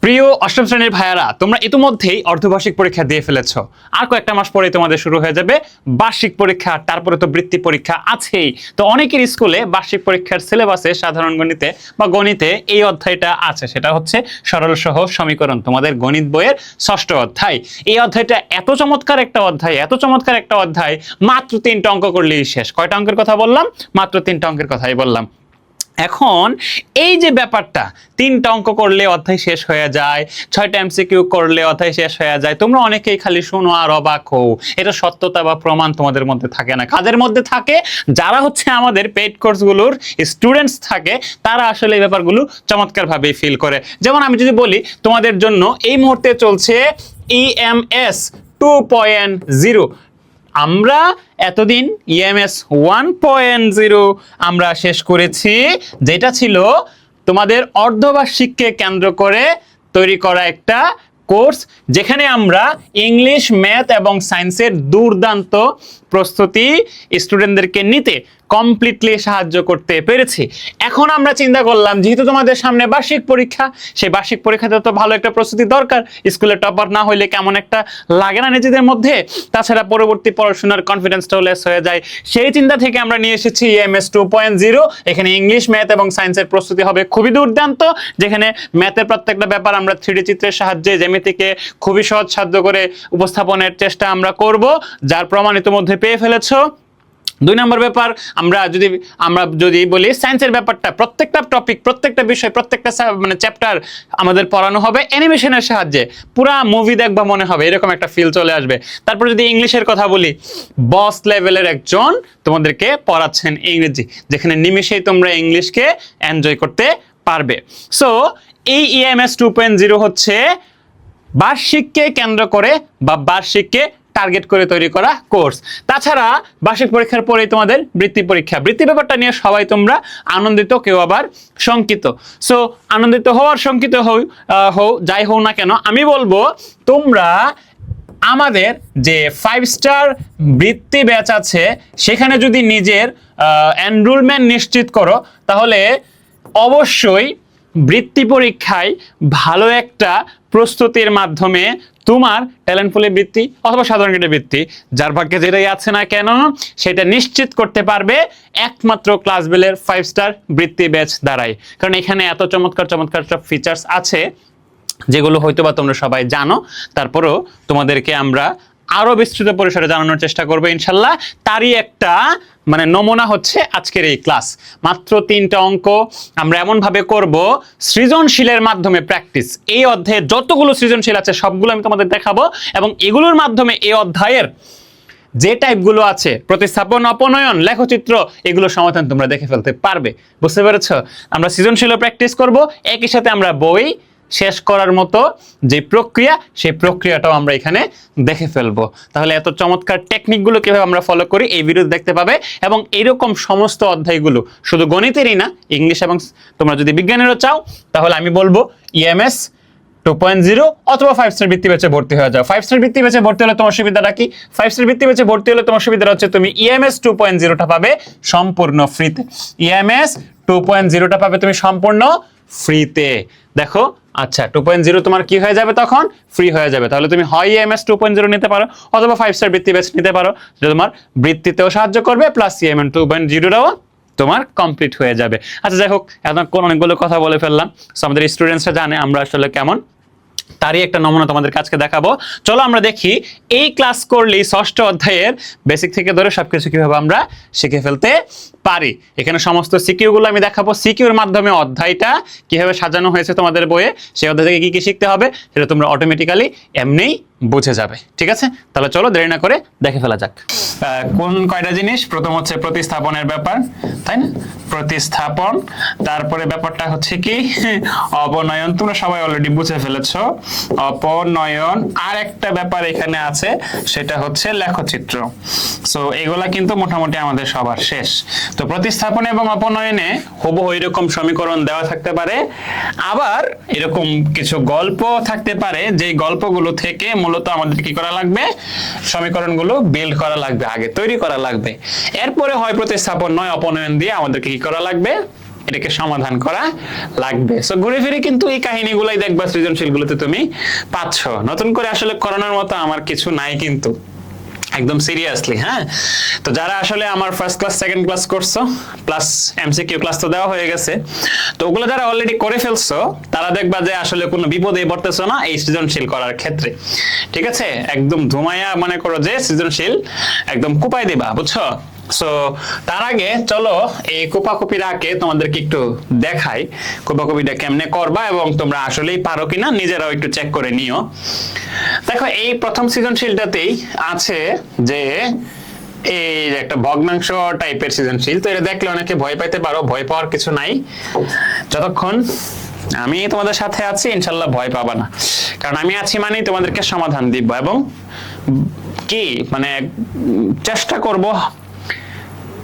প্রিয় অষ্টম শ্রেণীর ভাইয়ারা, তোমরা ইতিমধ্যেই অর্ধবার্ষিক পরীক্ষা দিয়ে ফেলেছো। আর কয়েকটা মাস পরে তোমাদের শুরু হয়ে যাবে বার্ষিক পরীক্ষা, তারপরে তো বৃত্তি পরীক্ষা আছেই। তো অনেকের স্কুলে বার্ষিক পরীক্ষার সিলেবাসে সাধারণ গণিতে বা গণিতে এই অধ্যায়টা আছে, সেটা হচ্ছে সরল সহজ সমীকরণ, তোমাদের গণিত বইয়ের ষষ্ঠ অধ্যায়। এই অধ্যায়টা এত চমৎকার একটা অধ্যায়, মাত্র 3টা অঙ্ক করলেই শেষ। কয়টা অঙ্কের কথা বললাম? মাত্র 3টা অঙ্কের কথাই বললাম। এখন এই যে ব্যাপারটা, 3টা অঙ্ক করলে অধ্যায় শেষ হয়ে যায়, 6টা এমসিকিউ করলে অধ্যায় শেষ হয়ে যায়, তোমরা অনেকেই খালি শোনো আর অবাক হও। এটা সত্যতা বা প্রমাণ তোমাদের মধ্যে থাকে না। কাদের মধ্যে থাকে? যারা হচ্ছে আমাদের পেইড কোর্সগুলোর স্টুডেন্টস থাকে, তারা আসলে এই ব্যাপারগুলো চমৎকারভাবে ফিল করে। যেমন আমি যদি বলি, তোমাদের জন্য এই মুহূর্তে চলছে EMS 2.0। আমরা এতদিন EMS 1.0 আমরা শেষ করেছি, যেটা ছিল তোমাদের অর্ধবার্ষিককে কেন্দ্র করে তৈরি করা একটা কোর্স, যেখানে আমরা ইংলিশ, ম্যাথ এবং সায়েন্সের দুর্দান্ত প্রস্তুতি স্টুডেন্টদেরকে নিতে কমপ্লিটলি সাহায্য করতে পেরেছি। এখন আমরা চিন্তা করলাম, যেহেতু তোমাদের সামনে বার্ষিক পরীক্ষা, সেই বার্ষিক পরীক্ষাতে তো ভালো একটা প্রস্তুতি দরকার। স্কুলে টপার না হইলে কেমন একটা লাগে না নিজেদের মধ্যে? তাছাড়া পরবর্তী পড়াশোনার কনফিডেন্সটাও লেস হয়ে যায়। সেই চিন্তা থেকে আমরা নিয়ে এসেছি EMS 2.0। এখানে ইংলিশ, ম্যাথ এবং সায়েন্সের প্রস্তুতি হবে খুবই দুর্দান্ত, যেখানে ম্যাথের প্রত্যেকটা ব্যাপার আমরা 3D চিত্রের সাহায্যে জ্যামিতিকে খুবই সহজসাধ্য করে উপস্থাপনের চেষ্টা আমরা করব, যার প্রমাণ ইতিমধ্যে পেয়ে ফেলেছো। 2 নম্বর ব্যাপার, আমরা যদি বলি সায়েন্সের ব্যাপারটা, প্রত্যেকটা টপিক, প্রত্যেকটা বিষয়, প্রত্যেকটা মানে চ্যাপ্টার আমাদের পড়ানো হবে অ্যানিমেশনের সাহায্যে। পুরা মুভি দেখবা মনে হবে, এরকম একটা ফিল চলে আসবে। তারপর যদি ইংলিশের কথা বলি, বস লেভেলের একজন তোমাদেরকে পড়াচ্ছেন ইংরেজি, যেখানে নিমেষেই তোমরা ইংলিশকে এনজয় করতে পারবে। সো এই EMS 2.0 হচ্ছে বার্ষিককে কেন্দ্র করে বা বার্ষিককে টার্গেট করে তৈরি করা কোর্স। তাছাড়া বার্ষিক পরীক্ষার পরেই তোমাদের বৃত্তি পরীক্ষা। বৃত্তি ব্যাপারটা নিয়ে সবাই তোমরা আনন্দিত, কেউ আবার শঙ্কিত। সো আনন্দিত হওয়ার শঙ্কিত হও যাই হও না কেন, আমি বলবো তোমরা আমাদের যে 5 স্টার বৃত্তি ব্যাচ আছে, সেখানে যদি নিজের এনরোলমেন্ট নিশ্চিত করো, তাহলে অবশ্যই বৃত্তি পরীক্ষায় ভালো একটা প্রস্তুতির মাধ্যমে তোমার ট্যালেন্ট পুলে বৃত্তি অথবা সাধারণ গ্রেডের বৃত্তি, যার ভাগ্যে যেটাই আছে না কেন, সেটা নিশ্চিত করতে পারবে একমাত্র ক্লাস বেলের 5 স্টার বৃত্তি ব্যাচ দ্বারাই। কারণ এখানে এত চমৎকার সব ফিচার্স আছে, যেগুলো হয়তোবা তোমরা সবাই জানো। তারপরেও তোমাদেরকে আমরা আরো বিস্তৃত পরিসরে জানানোর চেষ্টা করবো ইনশাল্লাহ। তারই একটা মানে নমুনা হচ্ছে আজকের এই ক্লাস। মাত্র 3টা অঙ্ক আমরা এমন ভাবে করব, সৃজনশীলের মাধ্যমে প্র্যাকটিস। এই অধ্যায়ে যতগুলো সৃজনশীল আছে সবগুলো আমি তোমাদের দেখাবো, এবং এগুলোর মাধ্যমে এই অধ্যায়ের যে টাইপগুলো আছে, প্রতিস্থাপন, অপনয়ন, লেখচিত্র, এগুলো সমাধান তোমরা দেখে ফেলতে পারবে। বুঝতে পেরেছো? আমরা সৃজনশীলও প্র্যাকটিস করব, একই সাথে আমরা বই শেষ করার মতো যে প্রক্রিয়া, সেই প্রক্রিয়াটাও আমরা এখানে দেখে ফেলবো। তাহলে এত চমৎকার টেকনিকগুলো কিভাবে আমরা ফলো করি এই ভিডিও দেখতে পাবে। এবং এরকম সমস্ত অধ্যায়গুলো শুধু গণিতেরই না, ইংলিশ এবং তোমরা যদি বিজ্ঞানেরও চাও, তাহলে আমি বলবো EMS 2.0 অথবা 5 স্টার বৃত্তি ব্যাচে ভর্তি হয়ে যাও। 5 স্টার বৃত্তি ব্যাচে ভর্তি হলে তোমার সুবিধাটা কি? 5 স্টার বৃত্তি ব্যাচে ভর্তি হলে তোমার সুবিধাটা হচ্ছে তুমি EMS 2.0টা পাবে সম্পূর্ণ ফ্রিতে। EMS 2.0টা পাবে তুমি সম্পূর্ণ ফ্রিতে। দেখো, আচ্ছা 2.0 তোমার কি হয়ে যাবে? তখন ফ্রি হয়ে যাবে। তাহলে তুমি হয় EMS 2.0 নিতে পারো অথবা 5 স্টার বৃত্তি ব্যাচ নিতে পারো, যেটা তোমার বৃত্তিতেও সাহায্য করবে, প্লাস EMS 2.0টাও তোমার কমপ্লিট হয়ে যাবে। আচ্ছা যাই হোক, এখন অনেকগুলো কথা বলে ফেললাম। আমাদের স্টুডেন্টসরা জানে আমরা আসলে কেমন, তারই একটা নমুনা তোমাদের কাছে দেখাবো। চলো আমরা দেখি এই ক্লাস করলেই ষষ্ঠ অধ্যায়ের বেসিক থেকে ধরে সবকিছু কিভাবে আমরা শিখে ফেলতে পারি। এখানে সমস্ত সিকিউগুলো আমি দেখাবো। সিকিউর মাধ্যমে অধ্যায়টা কিভাবে সাজানো হয়েছে তোমাদের বইয়ে, সেই অধ্যায় থেকে কি কি শিখতে হবে সেটা তোমরা অটোমেটিক্যালি এমনিই বুঝে যাবে। ঠিক আছে, তাহলে চলো দেরি না করে দেখে ফেলা যাক। কোন কয়টা জিনিস? প্রথম হচ্ছে প্রতিস্থাপনের ব্যাপার, তাই না? প্রতিস্থাপন। তারপরে ব্যাপারটা হচ্ছে কি অপনয়ন, তোমরা সবাই অলরেডি বুঝে ফেলেছো অপনয়ন। আর একটা ব্যাপার এখানে আছে, সেটা হচ্ছে লেখচিত্র। সো এগুলা কিন্তু মোটামুটি আমাদের সবার শেষ। তো প্রতিস্থাপন এবং অপনয়নে হুবহু এরকম সমীকরণ দেওয়া থাকতে পারে, আবার এরকম কিছু গল্প থাকতে পারে, যে গল্পগুলো থেকে মূলত আমাদের কি করা লাগবে? সমীকরণগুলো বিল্ড করা লাগবে, আগে তৈরি করা লাগবে। এরপরে হয় প্রতিস্থাপন নয় অপনয়ন দিয়ে আমাদেরকে কি করা লাগবে? এটাকে সমাধান করা লাগবে। সো ঘুরে ফিরে কিন্তু এই কাহিনীগুলাই দেখবা সৃজনশীলগুলোতে তুমি পাচ্ছ। নতুন করে আসলে করানোর মতো আমার কিছু নাই কিন্তু, একদম সিরিয়াসলি। হ্যাঁ, তো যারা আসলে আমার ফার্স্ট ক্লাস সেকেন্ড ক্লাস করছো প্লাস এমসিকিউ ক্লাস তো দেওয়া হয়ে গেছে, তো ওগুলো যারা অলরেডি করে ফেলছো তারা দেখবা যে আসলে কোনো বিপদে পড়তেছো না এই সৃজনশীল করার ক্ষেত্রে। ঠিক আছে, একদম ধুমায়া মনে করো যে সৃজনশীল একদম কুপাই দিবা, বুঝছো? সো তার আগে চলো এই কোপাকুপির আগে তোমাদেরকে একটু দেখাই কোপাকুপিটা কেমনে করবা এবং তোমরা আসলেই পারো কিনা নিজেরাও একটু চেক করে নিও। দেখো এই প্রথম সৃজনশীলটাতেই আছে যে এই যে একটা ভগ্নাংশ টাইপের সৃজনশীল। তো এটা দেখলে অনেকে ভয় পাইতে পারো, ভয় পাওয়ার কিছু নাই। যতক্ষণ আমি তোমাদের সাথে আছি ইনশাল্লাহ ভয় পাবা না, কারণ আমি আছি মানে তোমাদেরকে সমাধান দিব এবং কি মানে চেষ্টা করব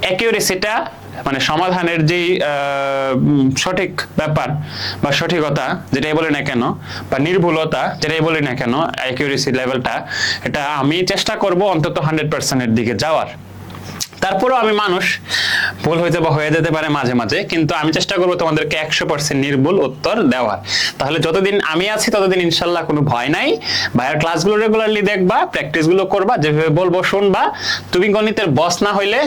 অ্যাকিউরেসিটা, মানে সমাধানের যে সঠিক ব্যাপার বা সঠিকতা যেটাই বলি না কেন বা নির্ভুলতা যেটাই বলি না কেন, অ্যাকিউরেসি লেভেলটা এটা আমি চেষ্টা করব অন্তত 100%-এর দিকে যাওয়ার। তারপরেও আমি মানুষ, ভুল হইতে বা হয়ে যেতে পারে মাঝে মাঝে, কিন্তু আমি চেষ্টা করবো তোমাদেরকে 100% নির্ভুল উত্তর দেওয়ার। তাহলে যতদিন আমি আছি ততদিন ইনশাল্লাহ কোনো ভয় নাই। ভাইয়ার ক্লাসগুলো রেগুলারলি দেখবা, প্র্যাকটিসগুলো করবা, যেভাবে বলবো শুনবা। তুমি গণিতের বস না হইলে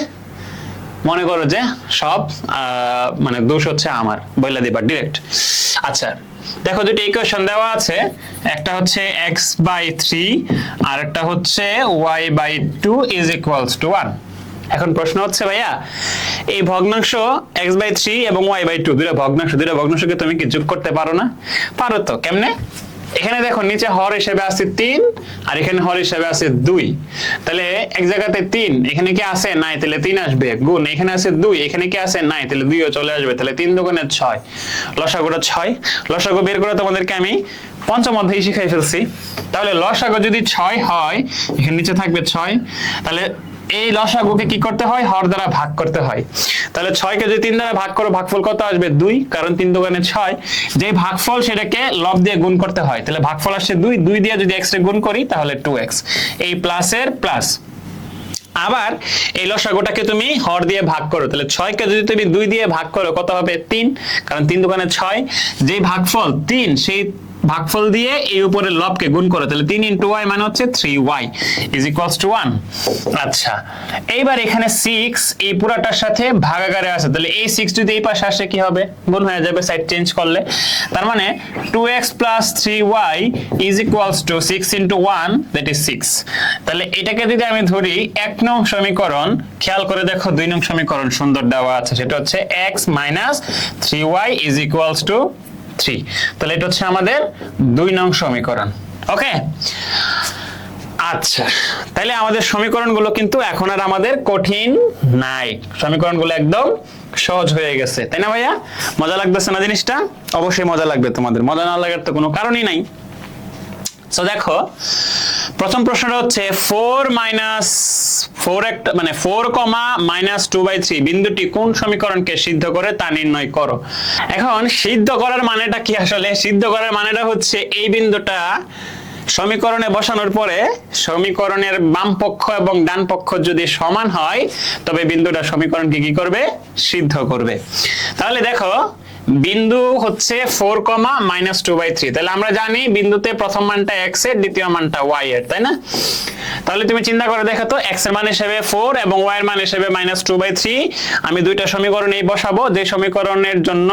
মনে করো যে সব মানে দোষ হচ্ছে আমার, বইলা দিবা ডিরেক্ট। আচ্ছা দেখো দুটো ইকুয়েশন দেওয়া আছে, একটা হচ্ছে x/3 আর একটা হচ্ছে y/2 = 1। এখন প্রশ্ন হচ্ছে ভাইয়া এই ভগ্নাংশ x/3 এবং y/2 দুটো ভগ্নাংশকে তুমি কি যোগ করতে পারো না? পারো তো। কেমনে? এখানে দেখো নিচে হর হিসেবে আছে 3 আর এখানে হর হিসেবে আছে 2। তাহলে এক জায়গাতে 3, এখানে কি আছে? নাই, তাহলে 3 আসবে। গুণ এখানে আছে 2, এখানে কি আছে? নাই, তাহলে 2ও চলে আসবে। তাহলে 3 দুগুণে 6, লসাগুটা 6। লসাগু বের করে তোমাদেরকে আমি পঞ্চম অধ্যায়ে শিখাই ফেলছি। তাহলে লসাগু যদি 6 হয়, এখানে নিচে থাকবে 6, তাহলে এই লসাগুকে কি করতে হয়? হর দ্বারা ভাগ করতে হয়। তাহলে 6 কে যদি 3 দ্বারা ভাগ করো, ভাগফল কত আসবে? 2, কারণ 3 দুগুণে 6। যে ভাগফল সেটাকে লব দিয়ে গুণ করতে হয়। তাহলে ভাগফল আসছে 2, 2 দিয়ে যদি x রে গুণ করি তাহলে 2x, এই প্লাসের প্লাস। আবার এই লসাগুটাকে তুমি হর দিয়ে ভাগ করো, তাহলে 6 কে যদি তুমি 2 দিয়ে ভাগ করো কত হবে? 3, কারণ 3 দুগুণে 6। যে ভাগফল 3 সেই ভাগফল দিয়ে এই উপরে লবকে গুণ করো, তাহলে 3 × y মানে হচ্ছে 3y = 1। আচ্ছা এইবার এখানে 6 এই পুরাটার সাথে ভাগাকারে আছে, তাহলে এই 6 যদি এই পাশে আসে কি হবে? গুণ হয়ে যাবে সাইড চেঞ্জ করলে। তার মানে 2x + 3y = 6 × 1 that is 6। তাহলে এটাকে যদি আমি ধরি 1 নং সমীকরণ, খেয়াল করে দেখো 2 নং সমীকরণ সুন্দর দেওয়া আছে, সেটা হচ্ছে x - 3y = 3। তাহলে এটা হচ্ছে আমাদের 2 নং সমীকরণ। ওকে, আচ্ছা তাহলে আমাদের সমীকরণগুলো কিন্তু এখন আর আমাদের কঠিন নাই, সমীকরণগুলো একদম সহজ হয়ে গেছে, তাই না ভাইয়া? মজা লাগতেছে না জিনিসটা? অবশ্যই মজা লাগবে তোমাদের, মজা না লাগার তো কোনো কারণই নাই। সো দেখো প্রথম প্রশ্নটা হচ্ছে 4 একটা মানে 4, -2/3 বিন্দুটি কোন সমীকরণকে সিদ্ধ করে তা নির্ণয় করো। এখন সিদ্ধ করার মানেটা কি? আসলে সিদ্ধ করার মানেটা হচ্ছে এই বিন্দুটা সমীকরণে বসানোর পরে সমীকরণের বাম পক্ষ এবং ডান পক্ষ যদি সমান হয় তবে বিন্দুটা সমীকরণকে কি করবে? সিদ্ধ করবে। তাহলে দেখো বিন্দু হচ্ছে 4, -2/3, তাহলে আমরা জানি বিন্দুতে প্রথম মানটা x এর, দ্বিতীয় মানটা y এর, তাই না? তাহলে তুমি চিন্তা করে দেখো তো, x এর মান হিসেবে 4 এবং y এর মান হিসেবে -2/3। আমি দুইটা সমীকরণেই বসাবো, যে সমীকরণের জন্য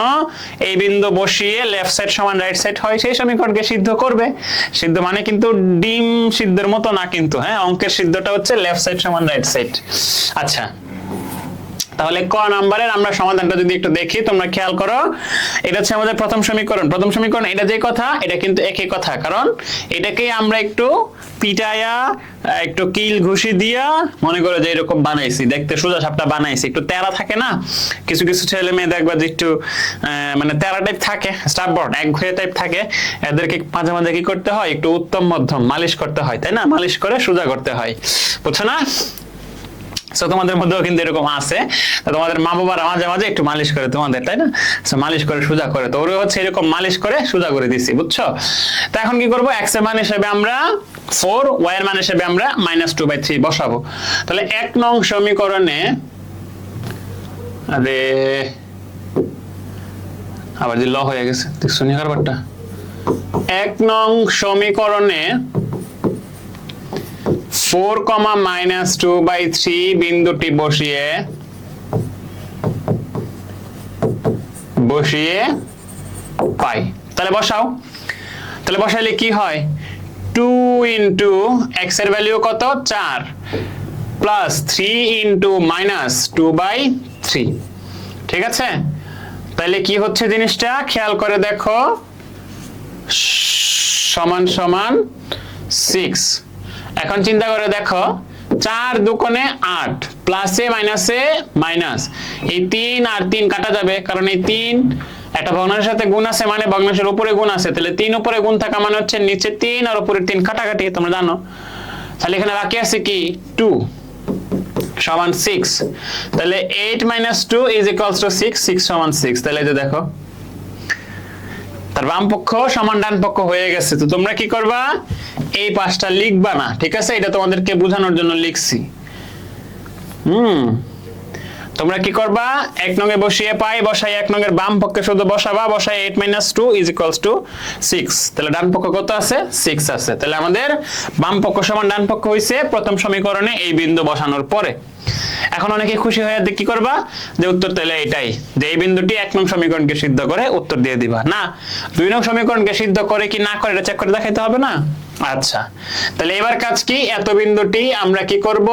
এই বিন্দু বসিয়ে লেফট সাইড সমান রাইট সাইড হয় সেই সমীকরণকে সিদ্ধ করবে। সিদ্ধ মানে কিন্তু ডিম সিদ্ধের মতো না কিন্তু, হ্যাঁ, অঙ্কের সিদ্ধটা হচ্ছে লেফট সাইড সমান রাইট সাইড। আচ্ছা তাহলে ক নাম্বারের আমরা সমাধানটা যদি একটু দেখি, তোমরা খেয়াল করো, এটা হচ্ছে আমাদের প্রথম সমীকরণ। প্রথম সমীকরণ এটা যে কথা, এটা কিন্তু একই কথা, কারণ এটাকেই আমরা একটু পিটায়া একটু কিল ঘুষি দিয়া মনে করো যে এরকম বানাইছি, দেখতে সোজা সাপটা বানাইছি। একটু তেরা থাকে না, কিছু কিছু ছেলে মেয়ে দেখবা যে একটু মানে তেরা টাইপ থাকে, স্টাবর্ন একঘেয়ে টাইপ থাকে, এদেরকে মাঝে মাঝে কি করতে হয়? একটু উত্তম মধ্যম মালিশ করতে হয়, তাই না? মালিশ করে সোজা করতে হয়, বুঝছো না? সো তোমাদের মধ্যেও কিন্তু এরকম আছে, তোমাদের মা বাবারা মাঝে মাঝে একটু মালিশ করে তোমাদের, তাই না? সো মালিশ করে সোজা করে, তো ওরা হচ্ছে এরকম মালিশ করে সোজা করে দিছি, বুঝছো? তো এখন কি করব? x এর মান হিসেবে আমরা 4, y এর মান হিসেবে আমরা -2/3 বসাবো। তাহলে 1 নং সমীকরণে আবার যে ল হয়ে গেছে দেখছো নি কারবারটা। 1 নং সমীকরণে 4, -2/3 বিন্দুটি বসিয়ে পাই। তাহলে বসাও। তাহলে বসাইলে কি হয়, 2 ইন্টু এক্স এর ভ্যালু কত 4 প্লাস 3 ইন্টু -2/3। ঠিক আছে, তাহলে কি হচ্ছে জিনিসটা খেয়াল করে দেখো, সমান সমান 6। এখন চিন্তা করে দেখো 4 দুগুণে 8 প্লাসে মাইনাসে মাইনাস, এই 3 আর 3 কাটা যাবে কারণ এই 3 একটা ভগ্নাংশের সাথে গুণ আছে মানে ভগ্নাংশের উপরে গুণ আছে, তাহলে 3 উপরে গুণ থাকা মানে হচ্ছে নিচে 3 আর উপরে 3 কাটাকাটি তোমরা জানো। তাহলে এখানে বাকি আছে কি 2 সমান 6। তাহলে 8 - 2 = 6, 6 সমান 6। তাহলে এই যে দেখো তার বাম পক্ষ সমান ডান পক্ষ হয়ে গেছে। তো তোমরা কি করবা, এই পাশটা লিখবা না, ঠিক আছে, এটা তোমাদেরকে বোঝানোর জন্য লিখছি। তোমরা কি করবা, 1 নং এ বসিয়ে পাই বসাই 1 নং এর বাম পক্ষে শুধু বসাবা, বসাই 8 - 2 = 6। তাহলে ডান পক্ষ কত আছে 6 আছে। তাহলে আমাদের বাম পক্ষ সমান ডান পক্ষ হইছে প্রথম সমীকরণে এই বিন্দু বসানোর পরে। এখন অনেকে খুশি হয়ে কি করবা, যে উত্তর তাহলে এটাই, যে এই বিন্দুটি 1 নং সমীকরণকে সিদ্ধ করে উত্তর দিয়ে দিবা। না, 2 নং সমীকরণকে সিদ্ধ করে কি না করে এটা চেক করে দেখাইতে হবে না। আচ্ছা, তাহলে এবার কাজ কি, এত বিন্দুটি আমরা কি করব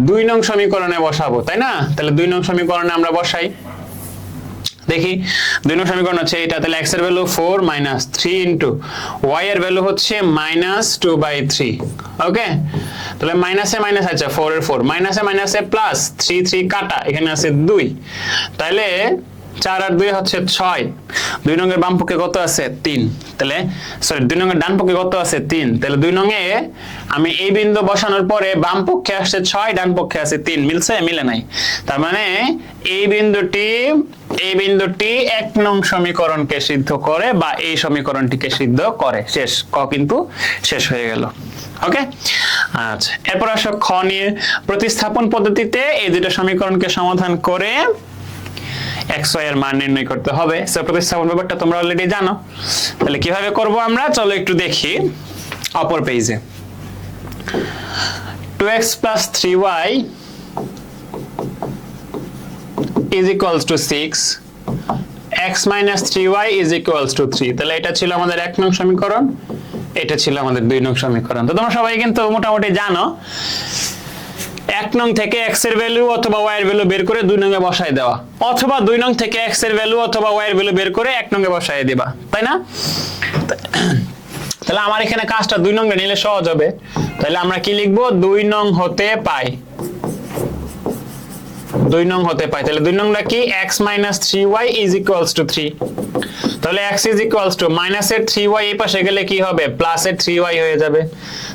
2 নং সমীকরণে বসাবো, তাই না। তাহলে 2 নং সমীকরণে আমরা বসাই, দেখি 2 নং সমীকরণ হচ্ছে এটা। তাহলে x এর ভ্যালু 4 - 3 ইনটু y এর ভ্যালু হচ্ছে -2/3। ওকে, তাহলে মাইনাসে মাইনাস, আচ্ছা 4 এর 4 মাইনাসে মাইনাসে প্লাস 3 3 কাটা, এখানে আছে 2। তাহলে 4 আর 2 হচ্ছে 6। 2 নং এর বাম পক্ষে কত আছে 3। তাহলে সরি 2 নং এর ডান পক্ষে কত আছে 3। তাহলে 2 নং এ আমি এই বিন্দু বসানোর পরে বাম পক্ষে আসছে 6, ডান পক্ষে আছে 3, মিলছে মিলে নাই। তার মানে এই বিন্দুটি 1 নং সমীকরণকে সিদ্ধ করে বা এই সমীকরণটিকে সিদ্ধ করে। শেষ, ক কিন্তু শেষ হয়ে গেল। ওকে, আচ্ছা এরপর আসো খ নিয়ে। প্রতিস্থাপন পদ্ধতিতে এই দুটো সমীকরণকে সমাধান করে xy এর মান নির্ণয় করতে হবে। সো প্রতিস্থাপন ব্যাপারটা তোমরা অলরেডি জানো। তাহলে কিভাবে করব আমরা, চলো একটু দেখি অপর পেজে। 2x + 3y = 6, x - 3y = 3। তাহলে এটা ছিল আমাদের 1 নং সমীকরণ, এটা ছিল আমাদের 2 নং সমীকরণ। তো তোমরা সবাই কিন্তু মোটামুটি জানো 1 নং থেকে x এর ভ্যালু অথবা y এর ভ্যালু বের করে 2 নং এ বসায় দেওয়া, অথবা 2 নং থেকে x এর ভ্যালু অথবা y এর ভ্যালু বের করে 1 নং এ বসায় দিবা, তাই না। তাহলে আমার এখানে কাজটা 2 নং এ নিলে সহজ হবে। তাহলে আমরা কি লিখব, 2 নং হতে পাই, 2 নং হতে পাই। তাহলে 2 নংটা কি, x - 3y = 3। তাহলে x মাইনাসের 3y এই পাশে গেলে কি হবে, প্লাসের 3y হয়ে যাবে।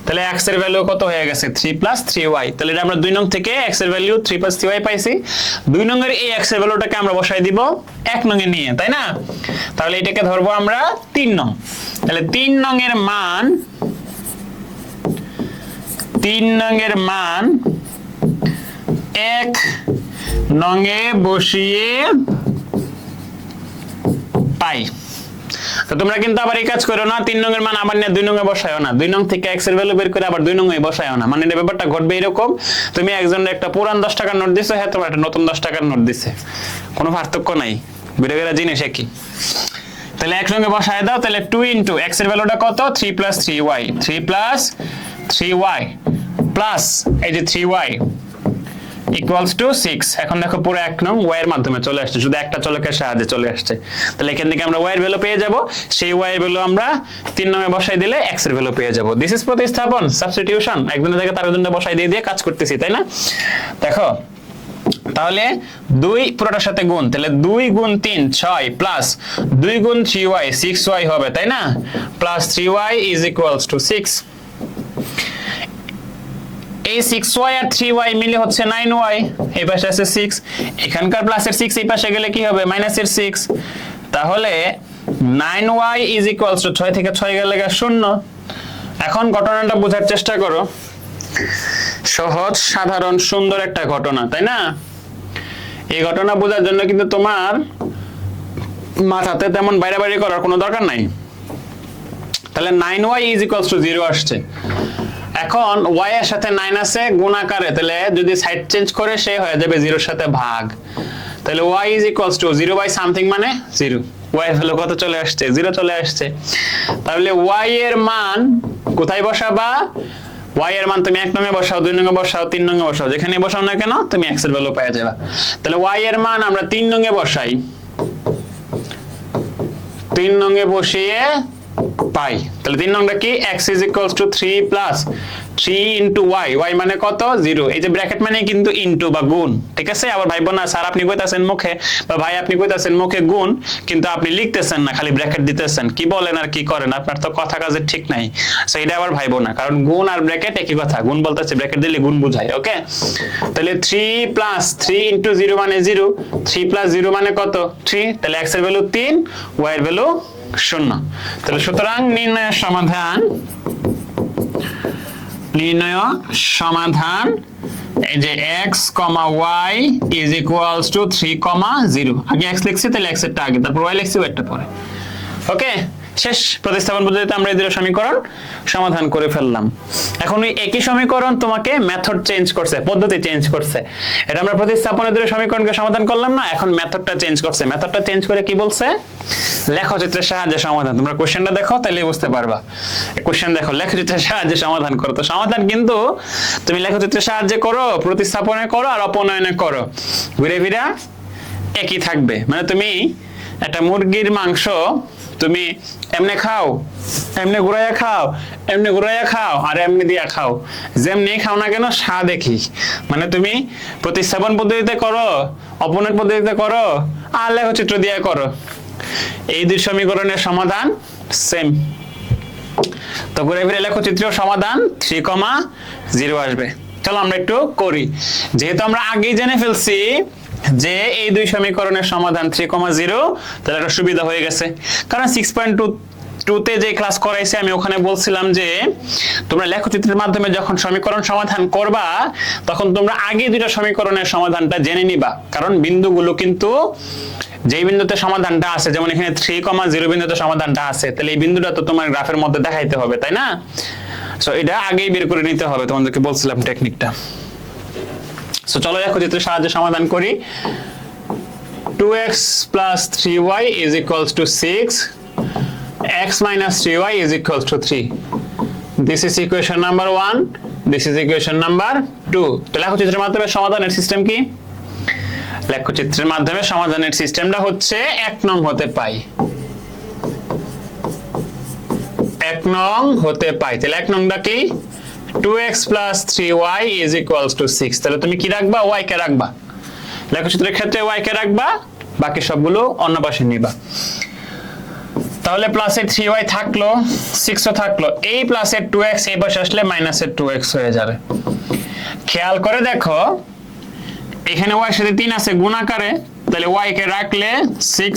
তাহলে x এর ভ্যালু কত হয়ে গেছে 3 + 3y। তাহলে এটা আমরা 2 নং থেকে x এর ভ্যালু 3 + 3y পাইছি। 2 নং এর এই x এর ভ্যালুটাকে আমরা বসাই দিব 1 নং এ নিয়ে, তাই না। তাহলে এটাকে ধরবো আমরা 3 নং। তাহলে 3 নং এর মান 1 নং এ বসিয়ে পাই। তো তোমরা কিন্তু আবার এই কাজ করো না, 3 নং এর মান আবার নিয়ে 2 নং এ বসায়ও না, 2 নং থেকে x এর ভ্যালু বের করে আবার 2 নং এ বসায়ও না। মানে এই ব্যাপারটা ঘটবে এরকম, তুমি একজনের একটা পুরান 10 টাকার নোট দিছো, হ্যাঁ তোমার একটা নতুন 10 টাকার নোট দিছে, কোনো পার্থক্য নাই, বেড়ে বেড়ে জিনিস একই। তাহলে 1 নং এ বসায় দাও। তাহলে 2 ইনটু x এর ভ্যালুটা কত 3 + 3y, 3 + 3y প্লাস এই যে 3y = 6। এখন দেখো পুরো 1 নং y এর মাধ্যমে চলে আসছে, শুধু একটা চলকের সাহায্যে চলে আসছে। তাহলে এখান থেকে আমরা y এর ভ্যালু পেয়ে যাব, সেই y এর ভ্যালু আমরা 3 নং এ বসাই দিলে x এর ভ্যালু পেয়ে যাব। দিস ইজ প্রতিস্থাপন, সাবস্টিটিউশন, একজনের জায়গায় তার জন্য বসাই দিয়ে কাজ করতেছি, তাই না। দেখো তাহলে 2 পুরোটার সাথে গুণ, তাহলে 2 × 3 6 প্লাস 2 × 3y 6y হবে, তাই না, প্লাস 3y = 6। এই 6y আর 3y মিলে হচ্ছে 9y, এই পাশে আছে 6, এখানকার প্লাসের 6 এই পাশে গেলে কি হবে মাইনাসের 6। তাহলে 9y = 6 থেকে 6 গেলে 0। এখন ঘটনাটা বোঝার চেষ্টা করো, সহজ সাধারণ সুন্দর একটা ঘটনা, তাই না। এই ঘটনা বোঝার জন্য কিন্তু তোমার মাথাতে তেমন বাইরে করার কোনো দরকার নাই। তাহলে 9y ইজ ইকুয়ালস টু 0 আসছে। এখন y এর সাথে 9 আছে গুণ আকারে, তাহলে যদি সাইড চেঞ্জ করে সে হয়ে যাবে 0 এর সাথে ভাগ। তাহলে y is equals to 0 by something মানে 0। y এর ভ্যালু কত চলে আসছে? 0 চলে আসছে। তাহলে y এর মান কোথায় বসাবা? y এর মান তুমি 1 নঙে বসাও, 2 নঙে বসাও, 3 নঙে বসাও, যেখানে বসাও না কেন তুমি x এর ভ্যালু পেয়ে যাবে। তাহলে y এর মান আমরা 3 নঙে বসাই, 3 নঙে বসিয়ে পাই। তাহলে 3 নংটা কি? x is equals to 3 plus 3 into y, y মানে কত? 0। এই যে ব্র্যাকেট মানে কিন্তু ইনটু বা গুণ, ঠিক আছে? আবার ভাইবো না স্যার আপনি কইতাছেন মুখে, বা ভাই আপনি কইতাছেন মুখে গুণ, কিন্তু আপনি লিখতেছেন না, খালি ব্র্যাকেট দিতেছেন। কি বলেন আর কি করেন, আপনার তো কথা কাজে ঠিক নাই। সো এটা আবার ভাইবো না, কারণ গুণ আর ব্র্যাকেট একই কথা। গুণ বলতেছে ব্র্যাকেট দিলে গুণ বোঝায়, ওকে? তাহলে 3 plus 3 into 0 মানে 0, 3 plus 0 মানে কত? 3। তাহলে x এর ভ্যালু 3, y এর ভ্যালু 0। তাহলে সুতরাং নির্ণয় সমাধান এই যে x, y is equals to 3, 0। আগে x লিখছি, তাহলে x এরটা আগে, তারপর y লিখছি, y এরটা পরে। ওকে, শেষ। প্রতিস্থাপন পদ্ধতিতে আমরা এই দুটো সমীকরণ সমাধান করে ফেললাম। এখন ওই একই সমীকরণ তোমাকে মেথড চেঞ্জ করছে, পদ্ধতি চেঞ্জ করছে। এটা আমরা প্রতিস্থাপনের দুটো সমীকরণকে সমাধান করলাম না, এখন মেথডটা চেঞ্জ করছে। মেথডটা চেঞ্জ করে কি বলছে? লেখচিত্রের সাহায্যে সমাধান। তোমরা কোশ্চেনটা দেখো, তাহলে বুঝতে পারবা। কোশ্চেন দেখো, লেখচিত্রের সাহায্যে সমাধান করো। তো সমাধান কিন্তু তুমি লেখচিত্রের সাহায্যে করো, প্রতিস্থাপনে করো, আর অপনয়নে করো, ঘুরে ফিরে একই থাকবে। মানে তুমি একটা মুরগির মাংস তুমি এমনি খাও, এমনি ঘুরাইয়া খাও, এমনি ঘুরাইয়া খাও, আর এমনি দিয়া খাও, যেমনি খাও না কেন স্বাদ একই। মানে তুমি প্রতিস্থাপন পদ্ধতিতে করো, অপনয়ন পদ্ধতিতে করো, আর লেখচিত্র দিয়ে করো, এই দুই সমীকরণের সমাধান সেম। তো ঘুরে ফিরে লেখচিত্রের সমাধান 3, 0 আসবে। চলো আমরা একটু করি। যেহেতু আমরা আগেই জেনে ফেলছি যে এই দুই সমীকরণের সমাধান 3, 0, তাহলে একটা সুবিধা হয়ে গেছে। কারণ 6.2 তে যে ক্লাস করাইছে আমি ওখানে বলছিলাম যে তোমরা লেখচিত্রের মাধ্যমে যখন সমীকরণ সমাধান করবা তখন তোমরা আগে দুটো সমীকরণের সমাধানটা জেনে নিবা। কারণ বিন্দুগুলো কিন্তু যেই বিন্দুতে সমাধানটা আছে, যেমন এখানে 3, 0 বিন্দুতে সমাধানটা আছে, তাহলে এই বিন্দুটা তো তোমার গ্রাফের মধ্যে দেখাইতে হবে, তাই না? সো এটা আগেই বের করে নিতে হবে, তোমাদেরকে বলছিলাম টেকনিকটা। সো চলো লেখচিত্রের সাহায্যে সমাধান করি। 2x plus 3y is equals to 6, x minus 3y is equals to 3. This is equation number 1, this is equation number 2. তো লেখচিত্রের মাধ্যমে সমাধানের সিস্টেম কি? লেখচিত্রের মাধ্যমে সমাধানের সিস্টেমটা হচ্ছে 1 নং হতে পাই, 1 নং হতে পাই। তাহলে 1 নংটা কি? 2x plus 3y is equals to 6. তাহলে তুমি কি রাখবা? y কে রাখবা। লেখচিত্রের ক্ষেত্রে y কে রাখবা, বাকি সবগুলো অন্য পাশে নিবা। তাহলে প্লাসের 3y থাকলো, 6 ও থাকলো, এই প্লাসের 2x এই পাশে আসলে মাইনাসের 2x হয়ে যাবে। খেয়াল করে দেখো এখানে y এর সাথে 3 আছে গুণ আকারে, তাহলে y কে রাখলে 6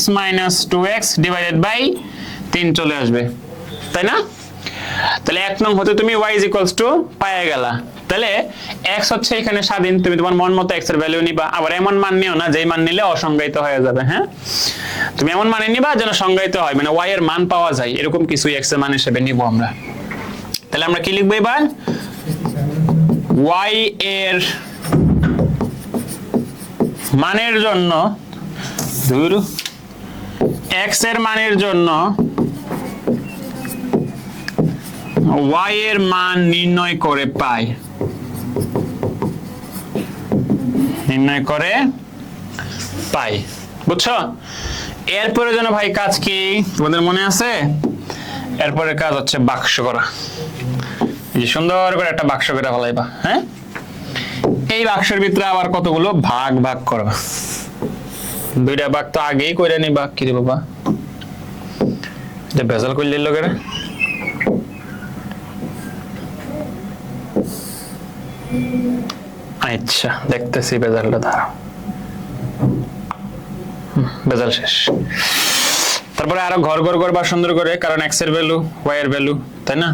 - 2x ডিভাইডেড বাই 3 চলে আসবে, তাই না? তাহলে 1 নং হতে তুমি y পেয়ে গেলা। তাহলে x হচ্ছে এখানে স্বাধীন, তুমি তোমার মন মতো x এর ভ্যালু নিবা। আবার এমন মান নিও না যেই মান নিলে অসংজ্ঞায়িত হয়ে যাবে। হ্যাঁ, তুমি এমন মানে নিবা যেন সংজ্ঞায়িত হয়, মানে y এর মান পাওয়া যায়, এরকম কিছু x এর মান হিসেবে নিব আমরা। তাহলে আমরা কি লিখবো এবার? y এর মানের জন্য x এর মানের জন্য y এর মান নির্ণয় করে পাই, বুঝছো? এরপরে যেন ভাই কাজ কি তোমাদের মনে আছে? এরপরে কাজ হচ্ছে বাক্স করা। এই যে সুন্দর করে একটা বাক্স করে ফেলাইবা। হ্যাঁ, এই বাক্সের ভিতরে আবার কতগুলো ভাগ করবা। 2টা ভাগ তো আগেই করে নিবা। কি রে বাবা, এটা ভেজাল করলে লোকের। আচ্ছা, দেখতেছি বেজালটা, দাঁড়াও, বেজাল শেষ। তারপরে আরো ঘর করবা সুন্দর করে, কারণ x এর ভ্যালু y এর ভ্যালু, তাই না?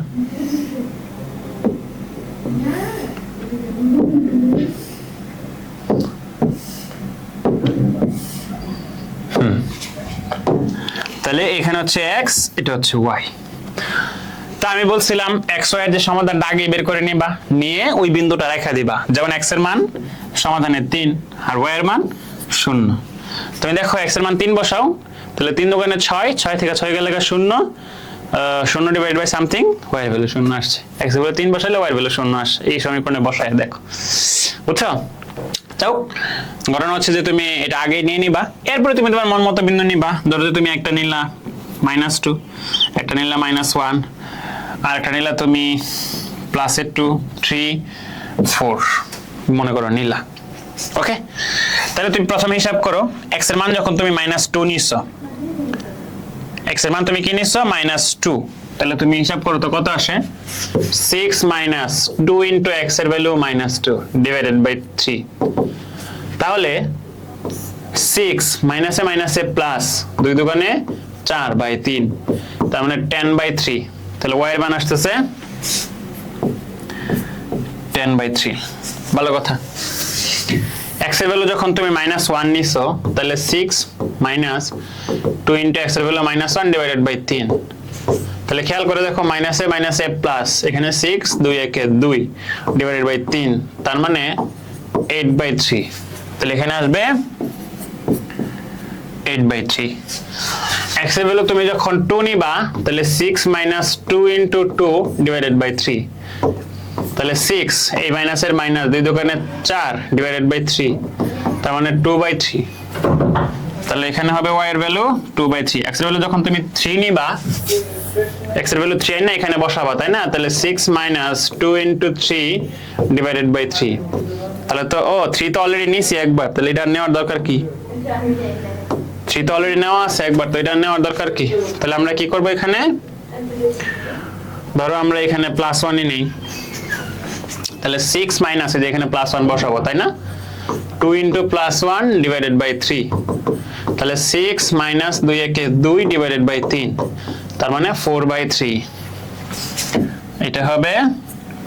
তাহলে এখানে হচ্ছে x, এটা হচ্ছে y। তা আমি বলছিলাম x y এর যে সমাধানটা আগে বের করে নিবা, নিয়ে ওই বিন্দুটা রেখা দিবা, যেমন x এর মান সমাধানে 3 আর y এর মান 0। তুমি দেখো x এর মান 3 বসাও, তাহলে 3 দুগুণে 6, 6 থেকে 6 গেলে 0, 0 ডিভাইড বাই সামথিং, y এর ভ্যালু 0 আসছে। x এর ভ্যালু 3 বসাইলে y এর ভ্যালু 0 আসে। এই সমীকরণে বসায় দেখো, বুঝছো? চাও ঘটনা হচ্ছে যে তুমি এটা আগে নিয়ে নিবা, এরপরে তুমি তোমার মন মতো বিন্দু নিবা। ধরো যে তুমি একটা নিলা -2, একটা নিলা -1, আর একটা নিলা তুমি +2, 3, 4 মনে করো নিলা। ওকে, তাহলে তুমি প্রথমে হিসাব করো x এর মান যখন তুমি -2 নিছো, x এর মান তুমি কি নিছো -2, তাহলে তুমি হিসাব করো তো কত আসে, 6 - 2 ইনটু x এর ভ্যালু -2 ডিভাইডেড বাই 3। তাহলে 6 মাইনাসে মাইনাসে প্লাস, 2 দুগুণে 4/3, তার মানে 10/3। তাহলে y এর মান আসতেছে 10/3। ভালো কথা। x এর ভ্যালু যখন তুমি -1 নিছো, তাহলে 6 - 2 ইনটু x এর ভ্যালু -1 ডিভাইডেড বাই 3। তাহলে খেয়াল করে দেখো মাইনাসে মাইনাসে প্লাস, এখানে 6, 2 একে 2 ডিভাইডেড বাই 3, তার মানে 8/3। তাহলে এখানে আসবে 8/3। x এর ভ্যালু তুমি যখন 2 নিবা, তাহলে 6 - 2 ইনটু 2 ডিভাইডেড বাই 3, তাহলে 6 এই মাইনাসের মাইনাস, 2 দুগুণে 4 ডিভাইডেড বাই 3, তার মানে 2/3। তাহলে এখানে হবে y এর ভ্যালু 2/3। x এর ভ্যালু যখন তুমি 3 নিবা, x এর ভ্যালু 3 না এখানে বসাবা, তাই না? তাহলে 6 - 2 ইনটু 3 ডিভাইডেড বাই 3। তাহলে তো 3 তো অলরেডি নিছি একবার, তাহলে এটা নেওয়ার দরকার কি? 3 তো অলরেডি নেওয়া আছে একবার, তো এটা নেওয়ার দরকার কি? তাহলে আমরা কি করব এখানে? ধরো আমরা এখানে +1 নেই, তাহলে 6 মাইনাসে যে এখানে +1 বসাবো, তাই না? 2 ইনটু +1 ডিভাইডেড বাই 3, তাহলে 6 - 2 একে 2 ডিভাইডেড বাই 3, তার মানে 4/3। এটা হবে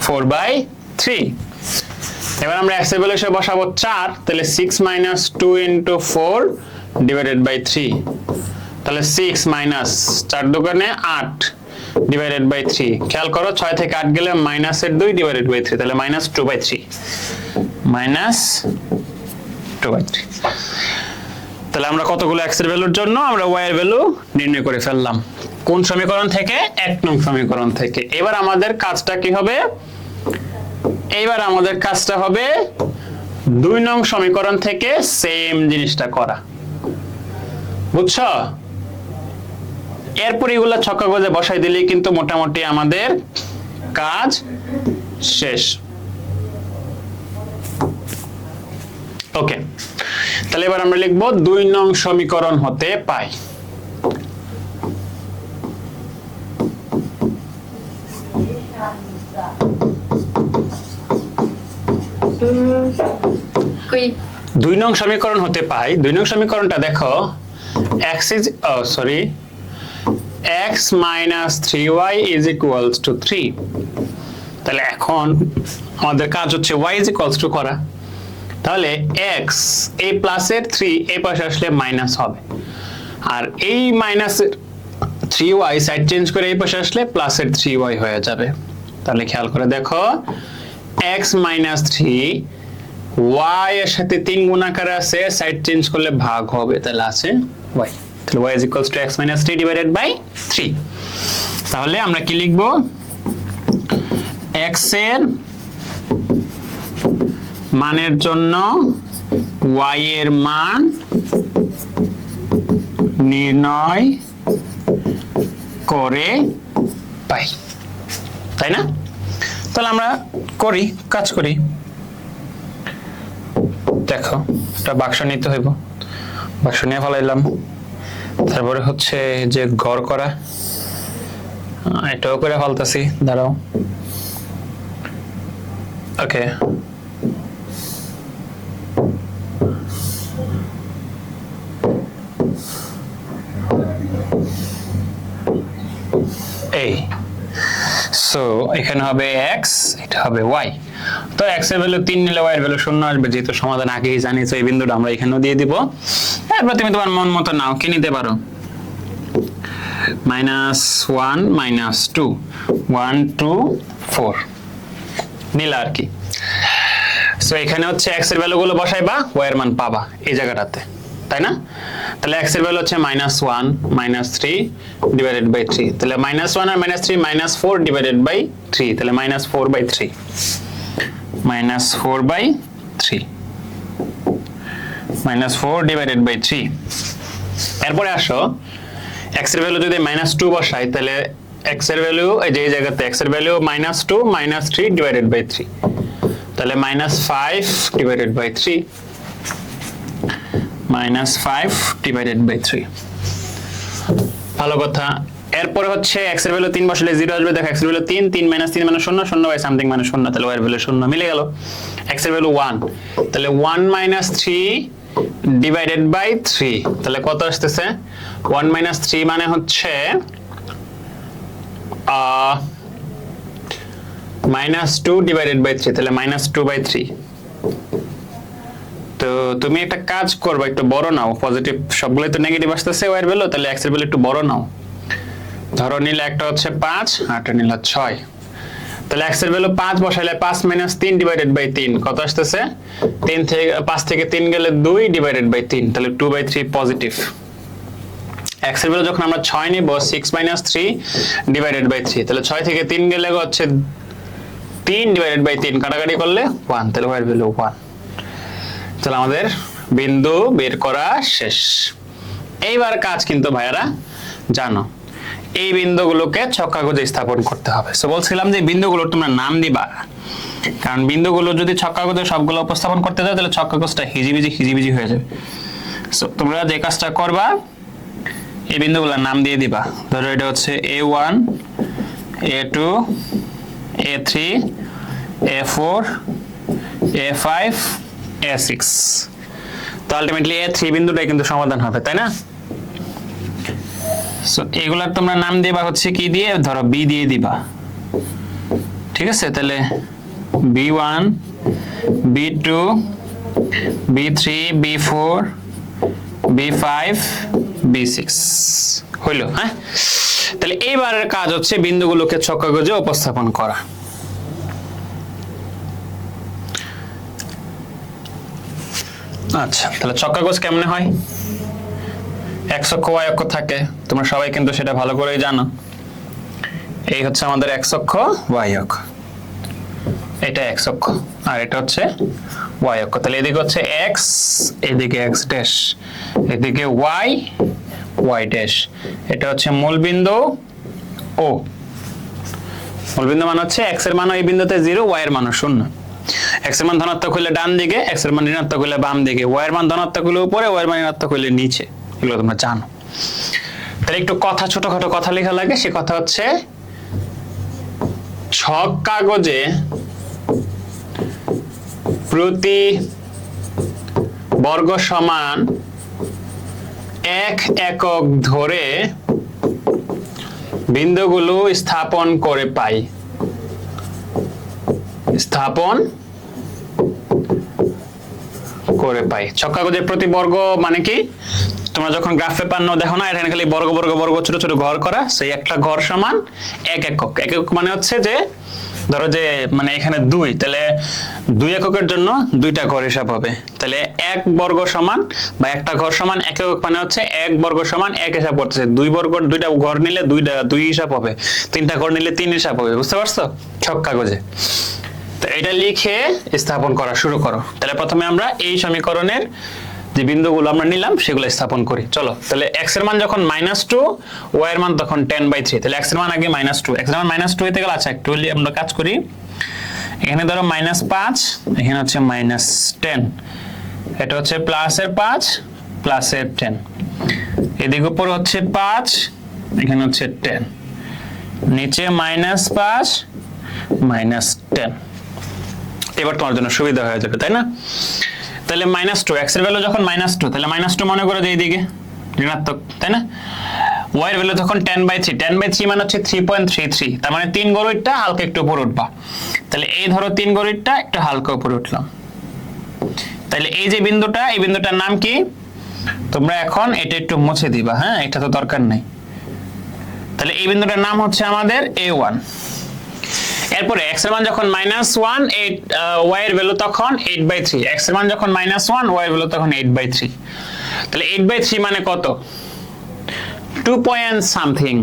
4/3। এবার আমরা x এর ভ্যালু হিসেবে বসাবো 4, তাহলে 6 - 2 ইনটু 4 ডিভাইডেড বাই 3, তাহলে 6 - 4 দুগুণে 8 ডিভাইডেড বাই 3। খেয়াল করো 6 থেকে 8 গেলে -2 ডিভাইডেড বাই 3, তাহলে -2/3, -2/3। তাহলে আমরা কতগুলো x এর ভ্যালুর জন্য আমরা y এর ভ্যালু নির্ণয় করে ফেললাম। কোন সমীকরণ থেকে? 1 নং সমীকরণ থেকে। এবার আমাদের কাজটা কি হবে? এইবার আমাদের কাজটা হবে 2 নং সমীকরণ থেকে সেম জিনিসটা করা, বুঝছো? এরপর এগুলা ছক্কা গজে বসাই দিলেই কিন্তু মোটামুটি আমাদের কাজ শেষ। ওকে, তাহলে এবার আমরা লিখব 2 নং সমীকরণ হতে পাই। দুই নং সমীকরণ হতে পাই। 2 নং সমীকরণটা দেখো, x - 3y is equals to 3। তাহলে এখন আমাদের কাজ হচ্ছে y is equals to করা। তাহলে x এই প্লাসের 3 এই পাশে আসলে মাইনাস হবে, আর এই মাইনাসের 3y সাইড চেঞ্জ করে এই পাশে আসলে প্লাসের 3y হয়ে যাবে। তাহলে খেয়াল করে দেখো, x - 3 y এর সাথে 3 গুণাকারে আছে, সাইড চেঞ্জ করলে ভাগ হবে, তাহলে আছে y। তাহলে y is equals to x - 3 divided by 3। তাহলে আমরা কি লিখব? x এর মানের জন্য y এর মান নির্ণয় করে পাই, তাই না? তাহলে আমরা করি, কাজ করি। দেখো, একটা বাক্স নিতে হইব, বাক্স নিয়ে ফেলাইলাম। তারপরে হচ্ছে যে ঘর করা, এটাও করে ফেলতেছি, দাঁড়াও। ওকে, এই সো এখানে হবে x, এটা হবে y। তো x এর ভ্যালু 3 নিলে y এর ভ্যালু 0 আসবে, যেহেতু সমাধান আগেই জানি। তো এই বিন্দুটা আমরা এখানেও দিয়ে দিব। এরপর তুমি তোমার মন মতো নাও, কি নিতে পারো। -1 -2 1 2 4 নিলা আর কি। সো এখানে হচ্ছে x এর ভ্যালুগুলো বসাইবা, y এর মান পাবা এই জায়গাটাতে, তাই না? তাহলে x এর ভ্যালু হচ্ছে -1 -3 ডিভাইডেড বাই 3, তাহলে -1 আর -3 -4 ডিভাইডেড বাই 3, তাহলে -4/3 -4/3 -4 ডিভাইডেড বাই 3। এরপরে আসো x এর ভ্যালু যদি -2 বসাই, তাহলে x এর ভ্যালু এই যে এই জায়গাতে x এর ভ্যালু -2 -3 ডিভাইডেড বাই 3, তাহলে -5 ডিভাইডেড বাই 3 -5 ডিভাইডেড বাই 3। ভালো কথা। এরপরে হচ্ছে x এর ভ্যালু 3 বসালে 0 আসবে। দেখো x এর ভ্যালু 3 3 - 3 মানে 0 0 বাই সামথিং মানে 0, তাহলে y এর ভ্যালু 0 মিলে গেল। x এর ভ্যালু 1, তাহলে 1 - 3 ডিভাইডেড বাই 3, তাহলে কত আসতেছে? 1 - 3 মানে হচ্ছে -2 ডিভাইডেড বাই 3, তাহলে -2/3। তো তুমি একটা কাজ করবে, একটু বড় নাও, পজিটিভ সবগুলোই তো নেগেটিভ আসতেছে y এর ভ্যালু, তাহলে x এর ভ্যালু একটু বড় নাও। ধরো নিলে একটা হচ্ছে 5 আর একটা নিলে 6, তাহলে x এর ভ্যালু 5 বসাইলে 5 - 3 ডিভাইডেড বাই 3 কত আসতেছে? 3 থেকে 5 থেকে 3 গেলে 2 ডিভাইডেড বাই 3, তাহলে 2/3 পজিটিভ। x এর ভ্যালু যখন আমরা 6 নিব 6 - 3 ডিভাইডেড বাই 3, তাহলে 6 থেকে 3 গেলে হচ্ছে 3 ডিভাইডেড বাই 3 কাটাকাটি করলে 1, তাহলে y এর ভ্যালু 1। তাহলে আমাদের বিন্দু বের করা শেষ। এইবার কাজ কিন্তু ভাইয়ারা জানো, এই বিন্দুগুলোকে ছক্কাগজে স্থাপন করতে হবে। সো বলছিলাম যে বিন্দুগুলোর তোমরা নাম দিবা, কারণ বিন্দুগুলো যদি ছক্কাগজে সবগুলো উপস্থাপন করতে যাও তাহলে ছক্কাগজটা হিজিবিজি হয়ে যাবে। সো তোমরা যে কাজটা করবা, এই বিন্দুগুলোর নাম দিয়ে দিবা। ধরো এটা হচ্ছে A1 A2 A3 A4 A5 A6, তো আলটিমেটলি A3 বিন্দুটাই কিন্তু সমাধান হবে, তাই না? সো এগুলার তোমরা নাম দিবা হচ্ছে কি দিয়ে? ধরো B দিয়ে দিবা, ঠিক আছে? তাহলে B1 B2 B3 B4 B5 B6 হইলো। হ্যাঁ, তাহলে এইবারের কাজ হচ্ছে বিন্দুগুলোকে ছক্কাগজে উপস্থাপন করা। আচ্ছা, তাহলে ছক্কাগজ কেমনে হয়? x অক্ষ y অক্ষ থাকে, তোমরা সবাই কিন্তু সেটা ভালো করেই জানো। এই হচ্ছে আমাদের x অক্ষ, y অক্ষ, এটা x অক্ষ আর এটা হচ্ছে y অক্ষ। তাহলে এদিকে হচ্ছে x, এদিকে x ড্যাশ, এদিকে y, y ড্যাশ। এটা হচ্ছে মূলবিন্দু O। মূলবিন্দু মানে হচ্ছে x এর মান এই বিন্দুতে 0, y এর মান 0। x এর মান ধনাত্মক হলে ডান দিকে, x এর মান ঋণাত্মক হলে বাম দিকে, y এর মান ধনাত্মক হলে উপরে, y এর মান ঋণাত্মক হলে নিচে। এগুলো তোমরা জানো। তাহলে একটু কথা, ছোটখাটো কথা লেখা লাগে। সে কথা হচ্ছে ছক কাগজে প্রতি বর্গ সমান 1 একক ধরে বিন্দুগুলো স্থাপন করে পাই। ছক কাগজের প্রতি বর্গ মানে কি? তোমরা যখন গ্রাফ পেপার নাও দেখো না, এখানে খালি বর্গ বর্গ বর্গ ছোট ছোট ঘর করা, সেই একটা ঘর সমান 1 একক। 1 একক মানে হচ্ছে যে ধরো যে মানে এখানে 2, তাহলে 2 এককের জন্য 2টা ঘর হিসাব হবে। তাহলে 1 বর্গ সমান বা একটা ঘর সমান 1 একক মানে হচ্ছে 1 বর্গ সমান 1 হিসাব করতেছে। 2 বর্গ 2টা ঘর নিলে 2 হিসাব হবে, 3টা ঘর নিলে 3 হিসাব হবে। বুঝতে পারছো? ছক কাগজে তো এটা লিখে স্থাপন করা শুরু করো। তাহলে প্রথমে আমরা এই সমীকরণের যে বিন্দুগুলো আমরা নিলাম সেগুলো স্থাপন করি। চলো, তাহলে x এর মান যখন -2, y এর মান তখন 10/3। তাহলে x এর মান আগে -2, x এর মান -2 হতে গেল। আচ্ছা, একটু আমরা কাজ করি। এখানে ধরো -5, এখানে হচ্ছে -10, এটা হচ্ছে প্লাসের 5 প্লাসের 10, এদিকে উপর হচ্ছে 5, এখানে হচ্ছে 10, নিচে -5 -10। এবার তোমার জন্য সুবিধা হয়ে যাবে, তাই না? তাহলে -2, x এর ভ্যালু যখন -2, তাহলে -2 মনে করো যে এইদিকে ঋণাত্মক, তাই না? y এর ভ্যালু তখন 10/3, 10/3 মানে হচ্ছে 3.33, তার মানে 3 গড়িরটা হালকা একটু উপরে উঠবা। তাহলে এই ধরো 3 গড়িরটা একটু হালকা উপরে উঠলাম। তাহলে এই যে বিন্দুটা, এই বিন্দুটার নাম কি? তোমরা এখন এটা একটু মুছে দিবা। হ্যাঁ, এটা তো দরকার নাই। তাহলে এই বিন্দুটার নাম হচ্ছে আমাদের a1। এরপরে x এর মান যখন -1 y এর ভ্যালু তখন 8/3, x এর মান যখন -1 y এর ভ্যালু তখন 8/3। তাহলে 8/3 মানে কত? 2 পয়েন্ট সামথিং,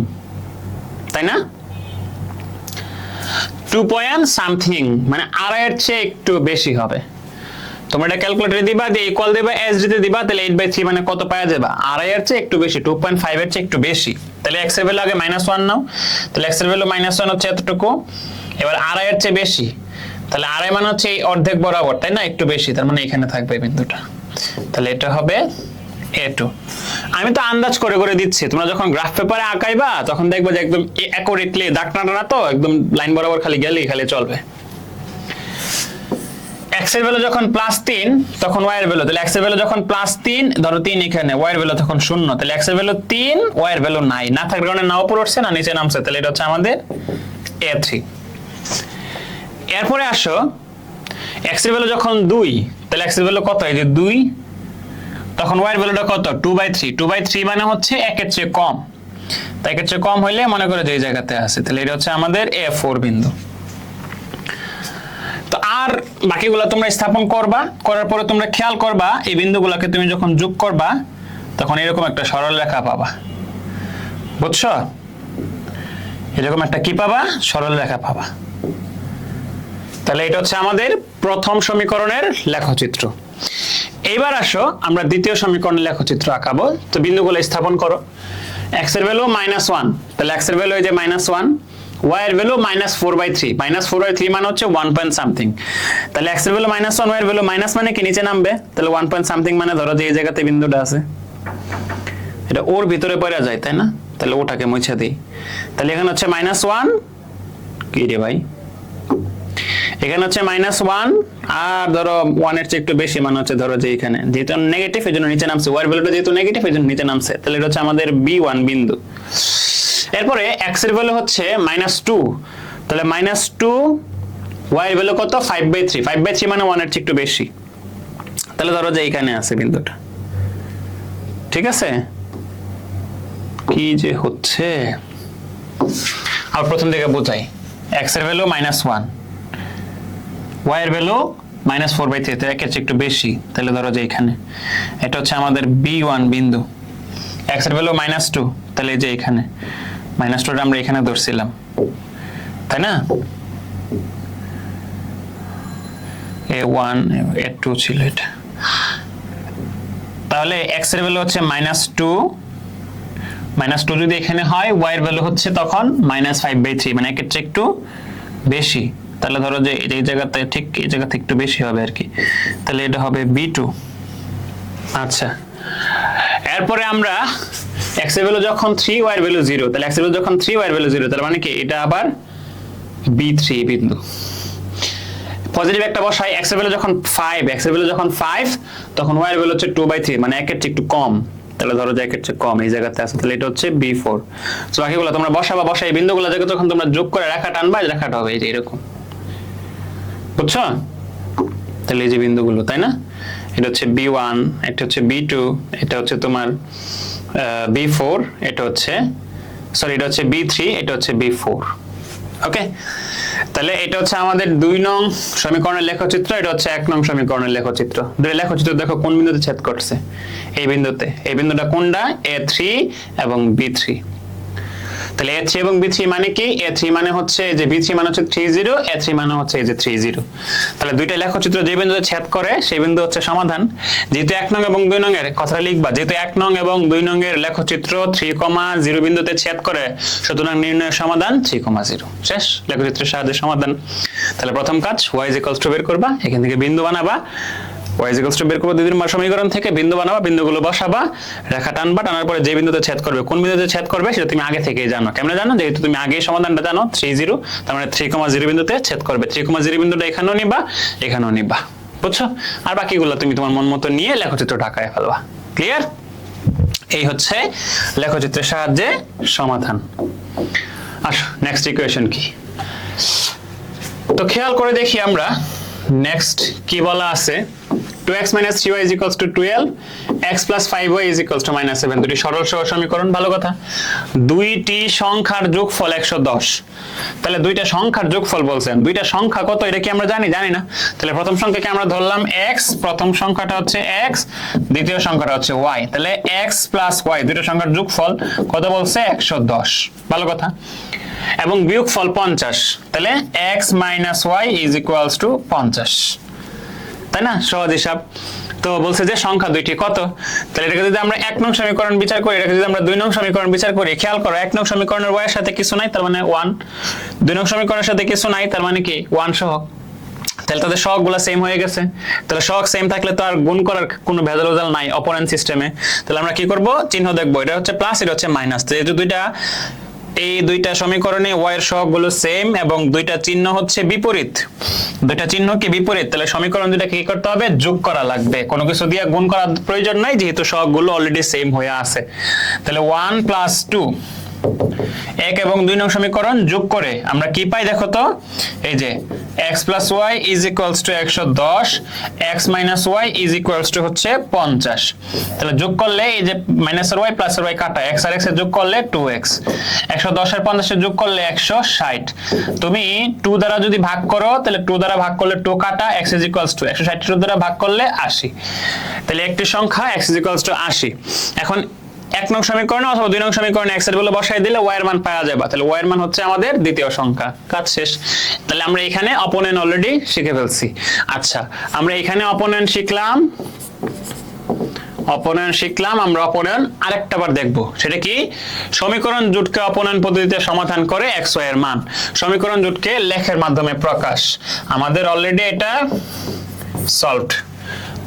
তাই না? 2 পয়েন্ট সামথিং মানে আড়াইয়ের চেয়ে একটু বেশি হবে। তোমরা এটা ক্যালকুলেটরে দিবা, দিয়ে ইকুয়াল দিবা, এস দিতে দিবা, তাহলে 8/3 মানে কত পাওয়া যাবে? আড়াইয়ের চেয়ে একটু বেশি, 2.5 এর চেয়ে একটু বেশি। তাহলে x এর ভ্যালু আগে -1 নাও, তাহলে x এর ভ্যালু -1 হচ্ছে এতটুকু। এবার আড়াইয়ের চেয়ে বেশি, তাহলে আড়াই মানে হচ্ছে এই অর্ধেক বরাবর, তাই না? একটু বেশি, তার মানে এখানে থাকবে এই বিন্দুটা। তাহলে এটা হবে a2। আমি তো আন্দাজ করে করে দিচ্ছি, তোমরা যখন গ্রাফ পেপারে আঁকাইবা তখন দেখবে যে একদম অ্যাকুরেটলি দাগ টানা না, তো একদম লাইন বরাবর খালি গেলেই খালি চলবে। x এর ভ্যালু যখন +3 তখন y এর ভ্যালু, তাহলে x এর ভ্যালু যখন +3, ধরো 3 এখানে, y এর ভ্যালু তখন 0, তাহলে x এর ভ্যালু 3, y এর ভ্যালু নাই, না থাকার কারণে না উপরে উঠছে না নিচে নামছে, তাহলে এটা হচ্ছে আমাদের a3। এরপরে আসো x এর ভ্যালু যখন 2, তাহলে x এর ভ্যালু কত? এই যে 2, তখন y এর ভ্যালুটা কত? 2/3। 2/3 মানে হচ্ছে 1 এর চেয়ে কম, তাই 1 এর চেয়ে কম হইলে মনে করে যে এই জায়গাতে আছে, তাহলে এটা হচ্ছে আমাদের a4 বিন্দু। তো আর বাকিগুলো তোমরা স্থাপন করবা, করার পরে তোমরা খেয়াল করবা এই বিন্দুগুলোকে তুমি যখন যোগ করবা তখন এরকম একটা সরল রেখা পাবা, বুঝছো? এরকম একটা কি পাবা? সরল রেখা পাবা। তাহলে এটা হচ্ছে আমাদের প্রথম সমীকরণের লেখচিত্র। এইবার আসো আমরা দ্বিতীয় সমীকরণের লেখচিত্র আঁকাবো। তো বিন্দুগুলো স্থাপন করো। x এর ভ্যালু -1, তাহলে x এর ভ্যালু এই যে -1, y এর ভ্যালু -4/3, -4/3 মানে হচ্ছে 1 পয়েন্ট সামথিং। তাহলে x এর ভ্যালু -1, y এর ভ্যালু মাইনাস মানে কি নিচে নামবে, তাহলে 1 পয়েন্ট সামথিং মানে ধরো যে এই জায়গাতে বিন্দুটা আছে, এটা ওর ভিতরে পড়ে যায়, তাই না? তাহলে ওটাকে মুছে দিই। তাহলে এখানে হচ্ছে -1, কি রে ভাই, এখানে হচ্ছে -1, আর ধরো 1 এর চেয়ে একটু বেশি মানে হচ্ছে ধরো যে এখানে, যেহেতু নেগেটিভ এই জন্য নিচে নামছে, y এর ভ্যালুটা যেহেতু নেগেটিভ এই জন্য নিচে নামছে, তাহলে এটা হচ্ছে আমাদের b1 বিন্দু। এরপরে x এর ভ্যালু হচ্ছে -2, তাহলে -2, y এর ভ্যালু কত? 5/3, 5/3 মানে 1 এর চেয়ে একটু বেশি, তাহলে ধরো যে এখানে আছে বিন্দুটা, ঠিক আছে? কি যে হচ্ছে, আর প্রথম থেকে বোঝাই। x এর ভ্যালু -1, y এর ভ্যালু -4/3, তাহলে 1 এর চেয়ে একটু বেশি, তাহলে ধরো যে এখানে এটা হচ্ছে আমাদের b1 বিন্দু। x এর ভ্যালু -2, তাহলে এই যে এখানে -2টা আমরা এখানে ধরছিলাম, তাই না? a1 a2 ছিল এটা। তাহলে x এর ভ্যালু হচ্ছে -2, -2 যদি এখানে হয়, y এর ভ্যালু হচ্ছে তখন -5/3 মানে 1 এর চেয়ে একটু বেশি, তাহলে ধরো যে এই জায়গাতে ঠিক এই জায়গাতে একটু বেশি হবে আর কি, তাহলে এটা হবে b2। আচ্ছা, এরপরে আমরা x এর ভ্যালু যখন 3, y এর ভ্যালু 0, তাহলে x এর ভ্যালু যখন 3, y এর ভ্যালু 0, তার মানে কি এটা আবার b3 বিন্দু। পজিটিভ একটা বসাই, x এর ভ্যালু যখন 5, x এর ভ্যালু যখন 5, তখন y এর ভ্যালু হচ্ছে 2/3 মানে 1 এর চেয়ে একটু কম, তাহলে ধরো যে 1 এর চেয়ে কম এই জায়গাতে আছে, তাহলে এটা হচ্ছে b4। সো বাকিগুলো তোমরা বসাবা, বসাই এই বিন্দুগুলো যখন তখন তোমরা যোগ করে রেখা টানবা, রেখাটা হবে এই যে এরকম, বুঝছো? তাহলে এই যে বিন্দুগুলো, তাই না? এটা হচ্ছে b1, এটা হচ্ছে b2, এটা হচ্ছে তোমার b4, এটা হচ্ছে এটা হচ্ছে b3, এটা হচ্ছে b4। ওকে, তাহলে এটা হচ্ছে আমাদের 2 নং সমীকরণের লেখচিত্র, এটা হচ্ছে 1 নং সমীকরণের লেখচিত্র। দুই লেখচিত্র দেখো কোন বিন্দুতে ছেদ করছে, এই বিন্দুতে। এই বিন্দুটা কোনটা? a3 এবং b3। তাহলে a3 এবং b3 মানে কি? a3 মানে হচ্ছে যে b3 মানে হচ্ছে 30, a3 মানে হচ্ছে এই যে 30। তাহলে দুইটা লেখচিত্র যে বিন্দুতে ছেদ করে সেই বিন্দু হচ্ছে সমাধান। যেহেতু 1 নং এবং 2 নং এর কথাটা লিখবা, যেহেতু 1 নং এবং 2 নং এর লেখচিত্র 3,0 বিন্দুতে ছেদ করে, সুতরাং নির্ণয়ের সমাধান 3,0। শেষ, লেখচিত্রের সাহায্যে সমাধান। তাহলে প্রথম কাজ y বের করবা, এখান থেকে বিন্দু বানাবা, y বের করবো 2 নম্বর সমীকরণ থেকে, বিন্দু বানাবা, বিন্দুগুলো বসাবা, রেখা টানবা, টানার পরে যে বিন্দুতে ছেদ করবে, কোন বিন্দুতে ছেদ করবে সেটা তুমি আগে থেকেই জানো। কেমনে জানো? যেহেতু তুমি আগেই সমাধানটা জানো, 30, তার মানে 3,0 বিন্দুতে ছেদ করবে। 3,0 বিন্দুটা এখানেও নিবা, এখানেও নিবা, বুঝছো? আর বাকিগুলো তুমি তোমার মন মতো নিয়ে লেখচিত্র ঢাকায় ফেলবা। ক্লিয়ার? এই হচ্ছে লেখচিত্রের সাহায্যে সমাধান। আসো নেক্সট ইকুয়েশন কি, তো খেয়াল করে দেখি আমরা নেক্সট কি বলা আছে। 2x - 3y = 12 x + 5y = -7 দুটি সরল সহজ সমীকরণ ভালো কথা দুইটি সংখ্যার যোগফল 110 তাহলে দুইটা সংখ্যার যোগফল বলছেন দুইটা সংখ্যা কত এটা কি আমরা জানি না তাহলে প্রথম সংখ্যাকে আমরা ধরলাম x প্রথম সংখ্যাটা হচ্ছে x দ্বিতীয় সংখ্যাটা হচ্ছে y তাহলে x + y দুইটা সংখ্যার যোগফল কত বলছে 110 ভালো কথা এবং বিয়োগফল 50 তাহলে x - y = 50 তাই না সহজ হিসাব তো বলছে যে সংখ্যা দুইটি কত তাহলে এটাকে যদি আমরা 1 নং সমীকরণ বিচার করি এটাকে যদি আমরা 2 নং সমীকরণ বিচার করি খেয়াল করো 1 নং সমীকরণের y এর সাথে কিছু নাই তার মানে 1 2 নং সমীকরণের সাথে কিছু নাই তার মানে কি 1 সহগ তাহলে তাদের সহগগুলো সেম হয়ে গেছে তাহলে সহগ সেম থাকলে তো আর গুণ করার কোনো ভেজাল নাই অপারেন্ট সিস্টেমে তাহলে আমরা কি করব চিহ্ন দেখব এটা হচ্ছে প্লাস এটা হচ্ছে মাইনাস তো এই দুইটা সমীকরণে y এর সহগগুলো সেম এবং দুইটা চিহ্ন হচ্ছে বিপরীত দুইটা চিহ্ন কি বিপরীত তাহলে সমীকরণ দুইটাকে কি করতে হবে যোগ করা লাগবে কোনো কিছু দিয়ে গুণ করার প্রয়োজন নাই যেহেতু সহগগুলো অলরেডি সেম হয়ে আছে তাহলে 1 + 2 1 এবং 2 নং সমীকরণ যোগ করে আমরা কি পাই দেখো তো এই যে x + y = 110 x - y = হচ্ছে 50 তাহলে যোগ করলে এই যে -y + y কাটা x আর x এর যোগ করলে 2x 110 আর 50 এর যোগ করলে 160 তুমি 2 দ্বারা যদি ভাগ করো তাহলে 2 দ্বারা ভাগ করলে 2 কাটা x = 160 দ্বারা ভাগ করলে 80 তাহলে একটি সংখ্যা x = 80 এখন 1 নং সমীকরণে অথবা 2 নং সমীকরণে x এর ভ্যালু বসাই দিলে y এর মান পাওয়া যাবে তাহলে y এর মান হচ্ছে আমাদের দ্বিতীয় সংখ্যা কাজ শেষ তাহলে আমরা এখানে অপোনেন্ট অলরেডি শিখে ফেলছি আচ্ছা আমরা এখানে অপোনেন্ট শিখলাম আমরা অপোনেন্ট আরেকটা বার দেখব সেটা কি সমীকরণ জোটকে অপোনেন্ট পদ্ধতিতে সমাধান করে x y এর মান সমীকরণ জোটকে লেখার মাধ্যমে প্রকাশ আমাদের অলরেডি এটা সলভড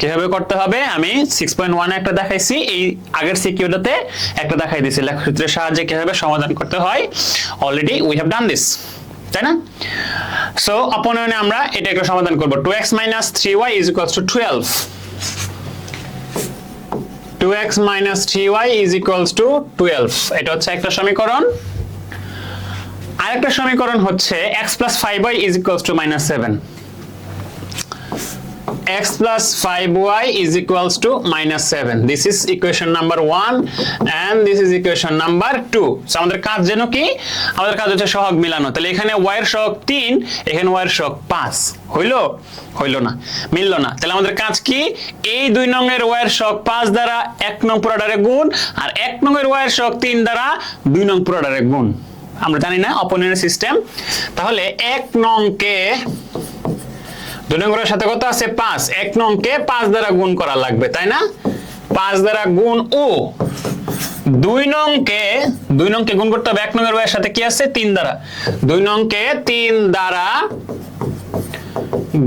কিভাবে করতে হবে আমি 6.1 একটা দেখাইছি এই আগের সিকিউরিটিতে একটা দেখাই দিয়েছি লেখচিত্রের সাহায্যে কিভাবে সমাধান করতে হয় already we have done this তাই না সো অপনয়নে আমরা এটা একটু সমাধান করব 2x - 3y = 12 2x - 3y = 12 এটা হচ্ছে একটা সমীকরণ আরেকটা সমীকরণ হচ্ছে x + 5y = -7 x + 5y = -7 this is equation number 1 and this is equation number 2 so আমাদের কাজ যেন কি আমাদের কাজ হচ্ছে সহগ মিলানো তাহলে এখানে y এর সহগ 3 এখানে y এর সহগ 5 হইলো না মিললো না তাহলে আমাদের কাজ কি এই 2 নং এর y এর সহগ 5 দ্বারা 1 নং পুরোটারে গুণ আর 1 নং এর y এর সহগ 3 দ্বারা 2 নং পুরোটারে গুণ আমরা জানি না অপোনেন্ট সিস্টেম তাহলে 1 নং কে 2 নং এর সাথে কত আছে 5 1 নং কে 5 দ্বারা গুণ করা লাগবে তাই না 5 দ্বারা গুণ ও 2 নং কে গুণ করতে হবে 1 নং এর y এর সাথে কি আছে 3 দ্বারা 2 নং কে 3 দ্বারা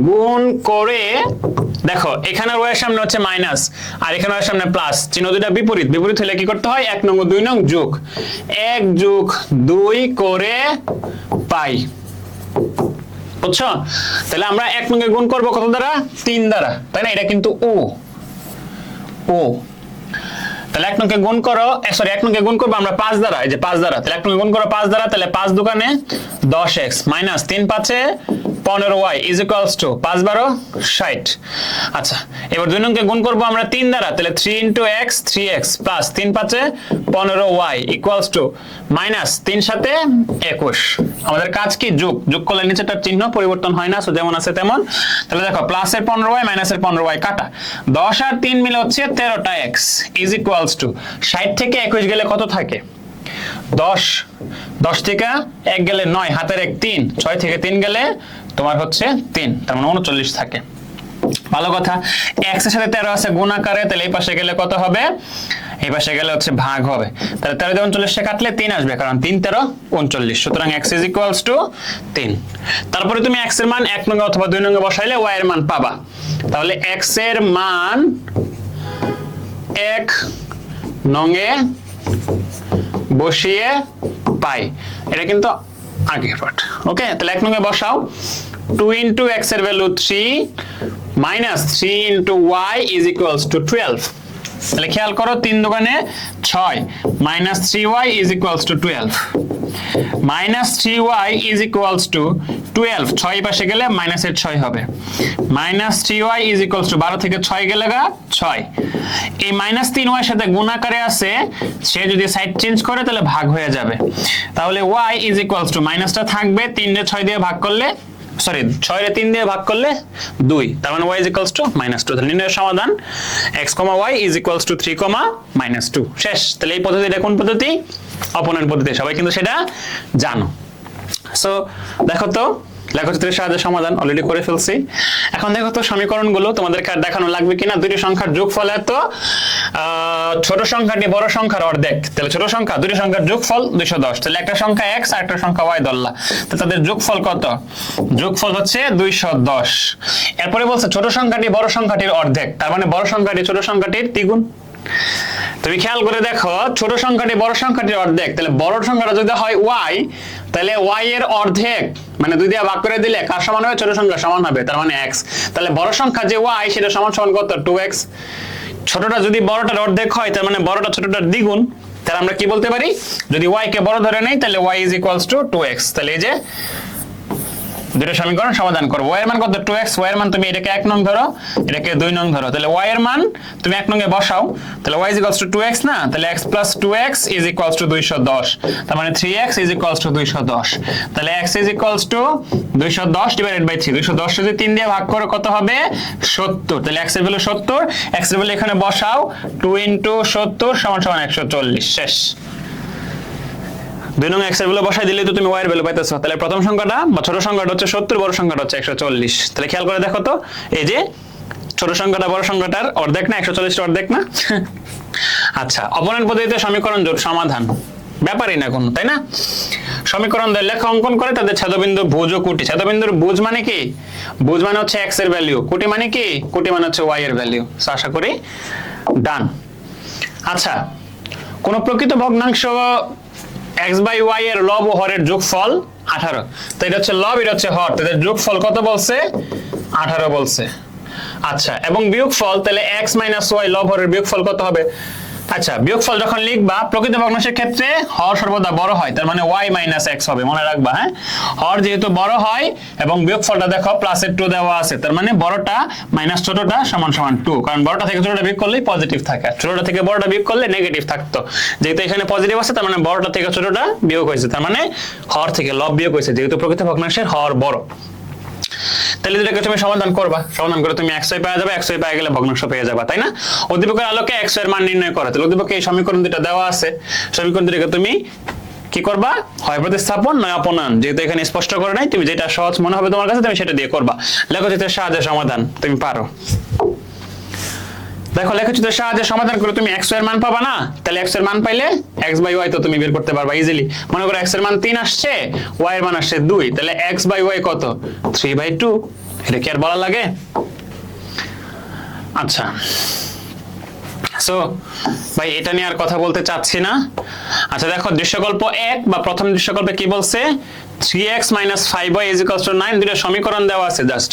গুণ করে দেখো এখানে y এর সামনে হচ্ছে মাইনাস আর এখানে y এর সামনে প্লাস চিহ্ন দুটো বিপরীত হলে কি করতে হয় 1 নং ও 2 নং যোগ 1 যোগ 2 করে পাই বুঝছো তাহলে আমরা 1 নং এ গুণ করব কত দ্বারা 3 দ্বারা তাই না এটা কিন্তু ও তাহলে 1 নং কে গুণ করো সরি 1 নং কে গুণ করব আমরা 5 দ্বারা এই যে 5 দ্বারা তাহলে 1 নং কে গুণ করো 5 দ্বারা তাহলে 5 দোকানে 10x মাইনাস 3 5 এ 15y = 5 12 60 আচ্ছা এবার 2 নং কে গুণ করব আমরা 3 দ্বারা তাহলে 3 * x 3x প্লাস 3 5 এ 15y = মাইনাস 3 7 এ 21 আমাদের কাজ কি যোগ করলে নিচেটার চিহ্ন পরিবর্তন হয় না সো যেমন আছে তেমন তাহলে দেখো প্লাসের 15y মাইনাসের 15y কাটা 10 আর 3 মিলে হচ্ছে 13টা x = 60 থেকে 21 গেলে কত থাকে 10 থেকে 1 গেলে 9 হাতের 1 3 6 থেকে 3 গেলে তোমার হচ্ছে 3 তার মানে 39 থাকে ভালো কথা x এর সাথে 13 আছে গুণ আকারে তাহলে এই পাশে গেলে কত হবে এই পাশে গেলে হচ্ছে ভাগ হবে তাহলে 13 দিয়ে 39 কে কাটলে 3 আসবে কারণ 3 13 39 সুতরাং x = 3 তারপরে তুমি x এর মান 1 নং অথবা 2 নং এ বসাইলে y এর মান পাবা তাহলে x এর মান 1 নং এ বসিয়ে পাই এটা কিন্তু আগের পার্ট ওকে তাহলে 1 নং এ বসাও 2 * x এর ভ্যালু 3 - 3 * y = 12 তাহলে খেয়াল করো 3 দুগুণে 6 minus 3y is equals two 12 minus 3y is equals two 12 6 পাশে গেলে মাইনাসের 6 হবে minus 3y is equals two 12 থেকে 6 গেলে 6 এই মাইনাস 3y এর সাথে গুণ আকারে আছে সে যদি সাইড চেঞ্জ করে তাহলে ভাগ হয়ে যাবে তাহলে y ইজ ইকুয়ালস টু মাইনাসটা থাকবে 3 রে 6 দিয়ে ভাগ করলে সরি 6 রে 3 দিয়ে ভাগ করলে 2 তার মানে y ইজ ইকুয়ালস টু -2 তাহলে নির্ণয়ের সমাধান x, y is equals two 3, -2 শেষ তাহলে এই পদ্ধতিটা কোন পদ্ধতি অপনয়ন পদ্ধতি সবাই কিন্তু সেটা জানো সো দেখো তো লেখচিত্রের সাহায্যে সমাধান অলরেডি করে ফেলছি এখন দেখো তো সমীকরণগুলো তোমাদেরকে আর দেখানো লাগবে কিনা দুটি সংখ্যার যোগফল এত ছোট সংখ্যাটি বড় সংখ্যার অর্ধেক তাহলে ছোট সংখ্যা দুটি সংখ্যার যোগফল 210 তাহলে একটা সংখ্যা x আর একটা সংখ্যা y ধরলা তো তাদের যোগফল কত যোগফল হচ্ছে 210 এরপরে বলছে ছোট সংখ্যাটি বড় সংখ্যাটির অর্ধেক তার মানে বড় সংখ্যাটি ছোট সংখ্যাটির দ্বিগুণ তুমি খেয়াল করে দেখো ছোট সংখ্যাটি বড় সংখ্যাটির অর্ধেক তাহলে বড় সংখ্যাটা যদি হয় y তাহলে y এর অর্ধেক মানে 2 দিয়ে ভাগ করে দিলে কার সমান হবে ছোট সংখ্যা সমান হবে তার মানে x তাহলে বড় সংখ্যা যে y সেটা সমান সমান কত 2x ছোটটা যদি বড়টার অর্ধেক হয় তার মানে বড়টা ছোটটার দ্বিগুণ তাহলে আমরা কি বলতে পারি যদি y কে বড় ধরে নেই তাহলে y is equals two 2x তাহলে এই যে দুটো সমীকরণ সমাধান করব y এর মান কত 2x y এর মান তুমি এটাকে 1 নং ধরো এটাকে 2 নং ধরো তাহলে y এর মান তুমি 1 নং এ বসাও তাহলে y = 2x না তাহলে x + 2x = 210 তার মানে 3x = 210 তাহলে x = 210 ডিভাইডেড বাই 3 210 যদি 3 দিয়ে ভাগ করো কত হবে 70 তাহলে x এর ভ্যালু 70 x এর ভ্যালু এখানে বসাও 2 * 70 = 140 শেষ 2 নং x এর ভ্যালু বসাই দিলে তো তুমি y এর ভ্যালু পাইতেছো তাহলে প্রথম সংখ্যাটা বা ছোট সংখ্যাটা হচ্ছে 70 বড় সংখ্যাটা হচ্ছে 140 তাহলে খেয়াল করে দেখো তো এই যে ছোট সংখ্যাটা বড় সংখ্যাটার অর্ধেক না 140 এর অর্ধেক না আচ্ছা অপনয়ন পদ্ধতিতে সমীকরণ জোট সমাধান ব্যাপারই না কোন তাই না সমীকরণ দিয়ে লেখা অঙ্কন করে তাদের ছেদবিন্দু ভুজ ও কুটি ছেদবিন্দুর ভুজ মানে কি ভুজ মানে হচ্ছে x এর ভ্যালু কুটি মানে কি কুটি মানে হচ্ছে y এর ভ্যালু আশা করি ডান আচ্ছা কোন প্রকৃত ভগ্নাংশ x/y এর লব ও হরের যোগফল 18 তো এটা হচ্ছে লব এটা হচ্ছে হর তাদের যোগফল কত বলছে 18 বলছে আচ্ছা এবং বিয়োগফল তাহলে x - y লব হরের বিয়োগফল কত হবে আচ্ছা বিয়োগফল যখন লিখবা প্রকৃত ভগ্নাংশের ক্ষেত্রে হর সর্বদা বড় হয় তার মানে y - x হবে মনে রাখবা হ্যাঁ হর যেহেতু বড় হয় এবং বিয়োগফলটা দেখো প্লাসের 2 দেওয়া আছে তার মানে বড়টা মাইনাস ছোটটা সমান সমান 2 কারণ বড়টা থেকে ছোটটা বিয়োগ করলে পজিটিভ থাকে ছোটটা থেকে বড়টা বিয়োগ করলে নেগেটিভ থাকতো যেহেতু এখানে পজিটিভ আছে তার মানে বড়টা থেকে ছোটটা বিয়োগ হয়েছে তার মানে হর থেকে লব বিয়োগ হয়েছে যেহেতু প্রকৃত ভগ্নাংশের হর বড় তাহলে এটাকে তুমি সমাধান করবা সমাধান করে তুমি xy পেয়ে যাবে xy পেয়ে গেলে ভগ্নাংশ পেয়ে যাবে তাই না উদ্দীপকের আলোকে x এর মান নির্ণয় করো তাহলে উদ্দীপকে এই সমীকরণ দুটো দেওয়া আছে সমীকরণ দুটোকে তুমি কি করবা হয় প্রতিস্থাপন নয় অপনয়ন যেহেতু এখানে স্পষ্ট করে নাই তুমি যেটা সহজ মনে হবে তোমার কাছে তুমি সেটা দিয়ে করবা লেখচিত্রের সাহায্যে সমাধান তুমি পারো দেখো লেখচিত্রের সাহায্যে সমাধান করে তুমি x এর মান পাবা না তাহলে x এর মান পাইলে x/y তো তুমি বের করতে পারবা ইজিলি মনে করো x এর মান 3 আসছে y এর মান আসছে 2 তাহলে x/y কত 3/2 এটা কি আর বলা লাগে আচ্ছা সো ভাই এটা নিয়ে আর কথা বলতে চাচ্ছি না আচ্ছা দেখো দৃশ্যকল্প 1 বা প্রথম দৃশ্যকল্পে কি বলছে 3x - 5y = 9 দুটো সমীকরণ দেওয়া আছে জাস্ট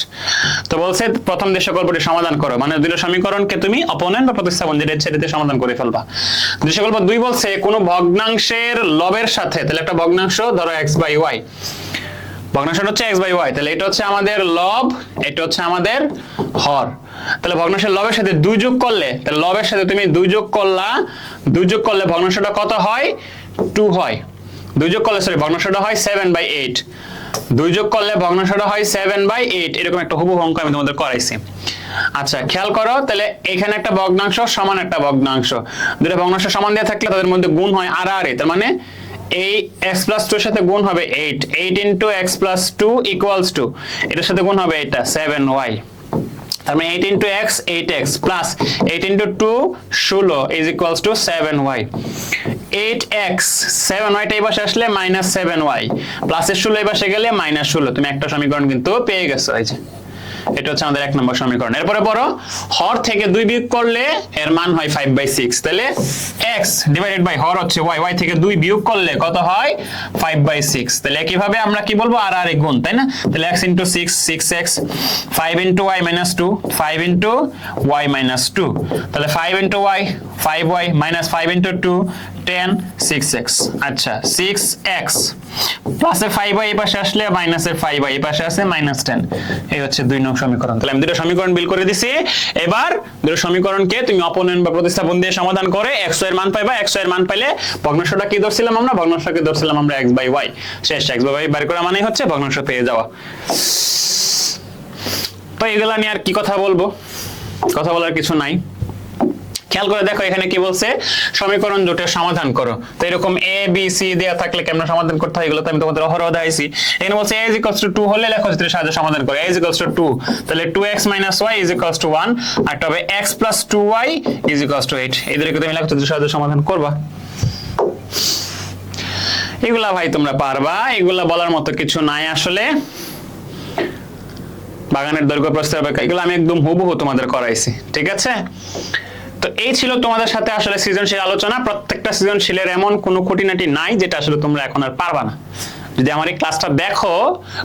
তো বলছে প্রথম দৃশ্যকল্পটি সমাধান করো মানে দুটো সমীকরণকে তুমি অপনয়ন বা প্রতিস্থাপন যেটা ছেড়ে সমাধান করে ফেলবা দৃশ্যকল্প 2 বলছে কোন ভগ্নাংশের লবের সাথে তাহলে একটা ভগ্নাংশ ধরো x/y ভগ্নাংশটা হচ্ছে x/y তাহলে এটা হচ্ছে আমাদের লব এটা হচ্ছে আমাদের হর তাহলে ভগ্নাংশের লবের সাথে 2 যোগ করলে তাহলে লবের সাথে তুমি 2 যোগ করলা 2 যোগ করলে ভগ্নাংশটা কত হয় 2 হয় 2 যোগ করলে সরি ভগ্নাংশটা হয় 7/8 2 যোগ করলে ভগ্নাংশটা হয় 7/8 এরকম একটা হুবহু অঙ্ক আমি তোমাদের করাইছি আচ্ছা খেয়াল করো তাহলে এখানে একটা ভগ্নাংশ সমান একটা ভগ্নাংশ দুটো ভগ্নাংশ সমান দেয়া থাকলে তাদের মধ্যে গুণ হয় আর তার মানে এই x + 2 এর সাথে গুণ হবে 8 * x + 2 = এটার সাথে গুণ হবে এটা 7y তার মানে 8 * x 8x plus 8 * 2 16 = 7y 8x 7y টাই বসে আসলে -7y প্লাসের 16 এই পাশে গেলে -16 তুমি একটা সমীকরণ কিন্তু পেয়ে গেছো এই যে এটা হচ্ছে আমাদের 1 নম্বর সমীকরণ। এরপরে পড়ো, হর থেকে 2 বিয়োগ করলে এর মান হয় 5/6। তাহলে x ডিভাইডেড বাই হর হচ্ছে y, y থেকে 2 বিয়োগ করলে কত হয় 5/6। তাহলে একইভাবে আমরা কি বলবো, আর আর গুণ, তাই না? তাহলে x * 6 6x, 5 * y - 2, 5 * y - 2, তাহলে 5 * y 5y - 5 * 2 10 6x। আচ্ছা 6x প্লাসের 5y এই পাশে আসলে মাইনাসের 5y এই পাশে আছে -10। এই হচ্ছে 2 নং সমীকরণ। তাহলে আমি দুটো সমীকরণ বিল করে দিছি। এবার দুটো সমীকরণকে তুমি অপনয়ন বা প্রতিস্থাপন দিয়ে সমাধান করে x এর মান পাইবা। x এর মান পাইলে ভগ্নাংশটা কি ধরছিলাম আমরা? ভগ্নাংশকে ধরছিলাম আমরা x/y। শেষ x/y বের করা মানে হচ্ছে ভগ্নাংশ পেয়ে যাওয়া। তো এগুলা নিয়ে আর কি কথা বলবো, কথা বলার কিছু নাই। খেয়াল করে দেখো এখানে কি বলছে, সমীকরণ জোটের সমাধান করো। তো এরকম a b c দেয়া থাকলে কেমন সমাধান করতে হয় এগুলো তো আমি তোমাদের অহরহ দেখাইছি। এখানে বলছে a = 2 হলে লেখচিত্রের সাহায্যে সমাধান করো। a = 2, তাহলে 2x - y = 1, আর তবে x + 2y = 8। এদেরকে তুমি লেখচিত্রের সাহায্যে সমাধান করবা। এগুলা ভাই তোমরা পারবা, এগুলা বলার মতো কিছু নাই আসলে। বাগানের দৈর্ঘ্য প্রস্থ এগুলো আমি একদম হুবহু তোমাদের করাইছি, ঠিক আছে? তো এই ছিল তোমাদের সাথে আসলে সৃজনশীল আলোচনা। প্রত্যেকটা সৃজনশীলের এমন কোনো খুঁটিনাটি নাই যেটা আসলে তোমরা এখন আর পারবা না। যদি আমার এই ক্লাসটা দেখো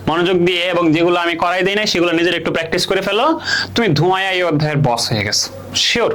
মনোযোগ দিয়ে এবং যেগুলো আমি করাই দেই না সেগুলো নিজের একটু প্র্যাকটিস করে ফেলো, তুমি ধোঁয়ায় এই অধ্যায়ের বস হয়ে গেছো, শিওর।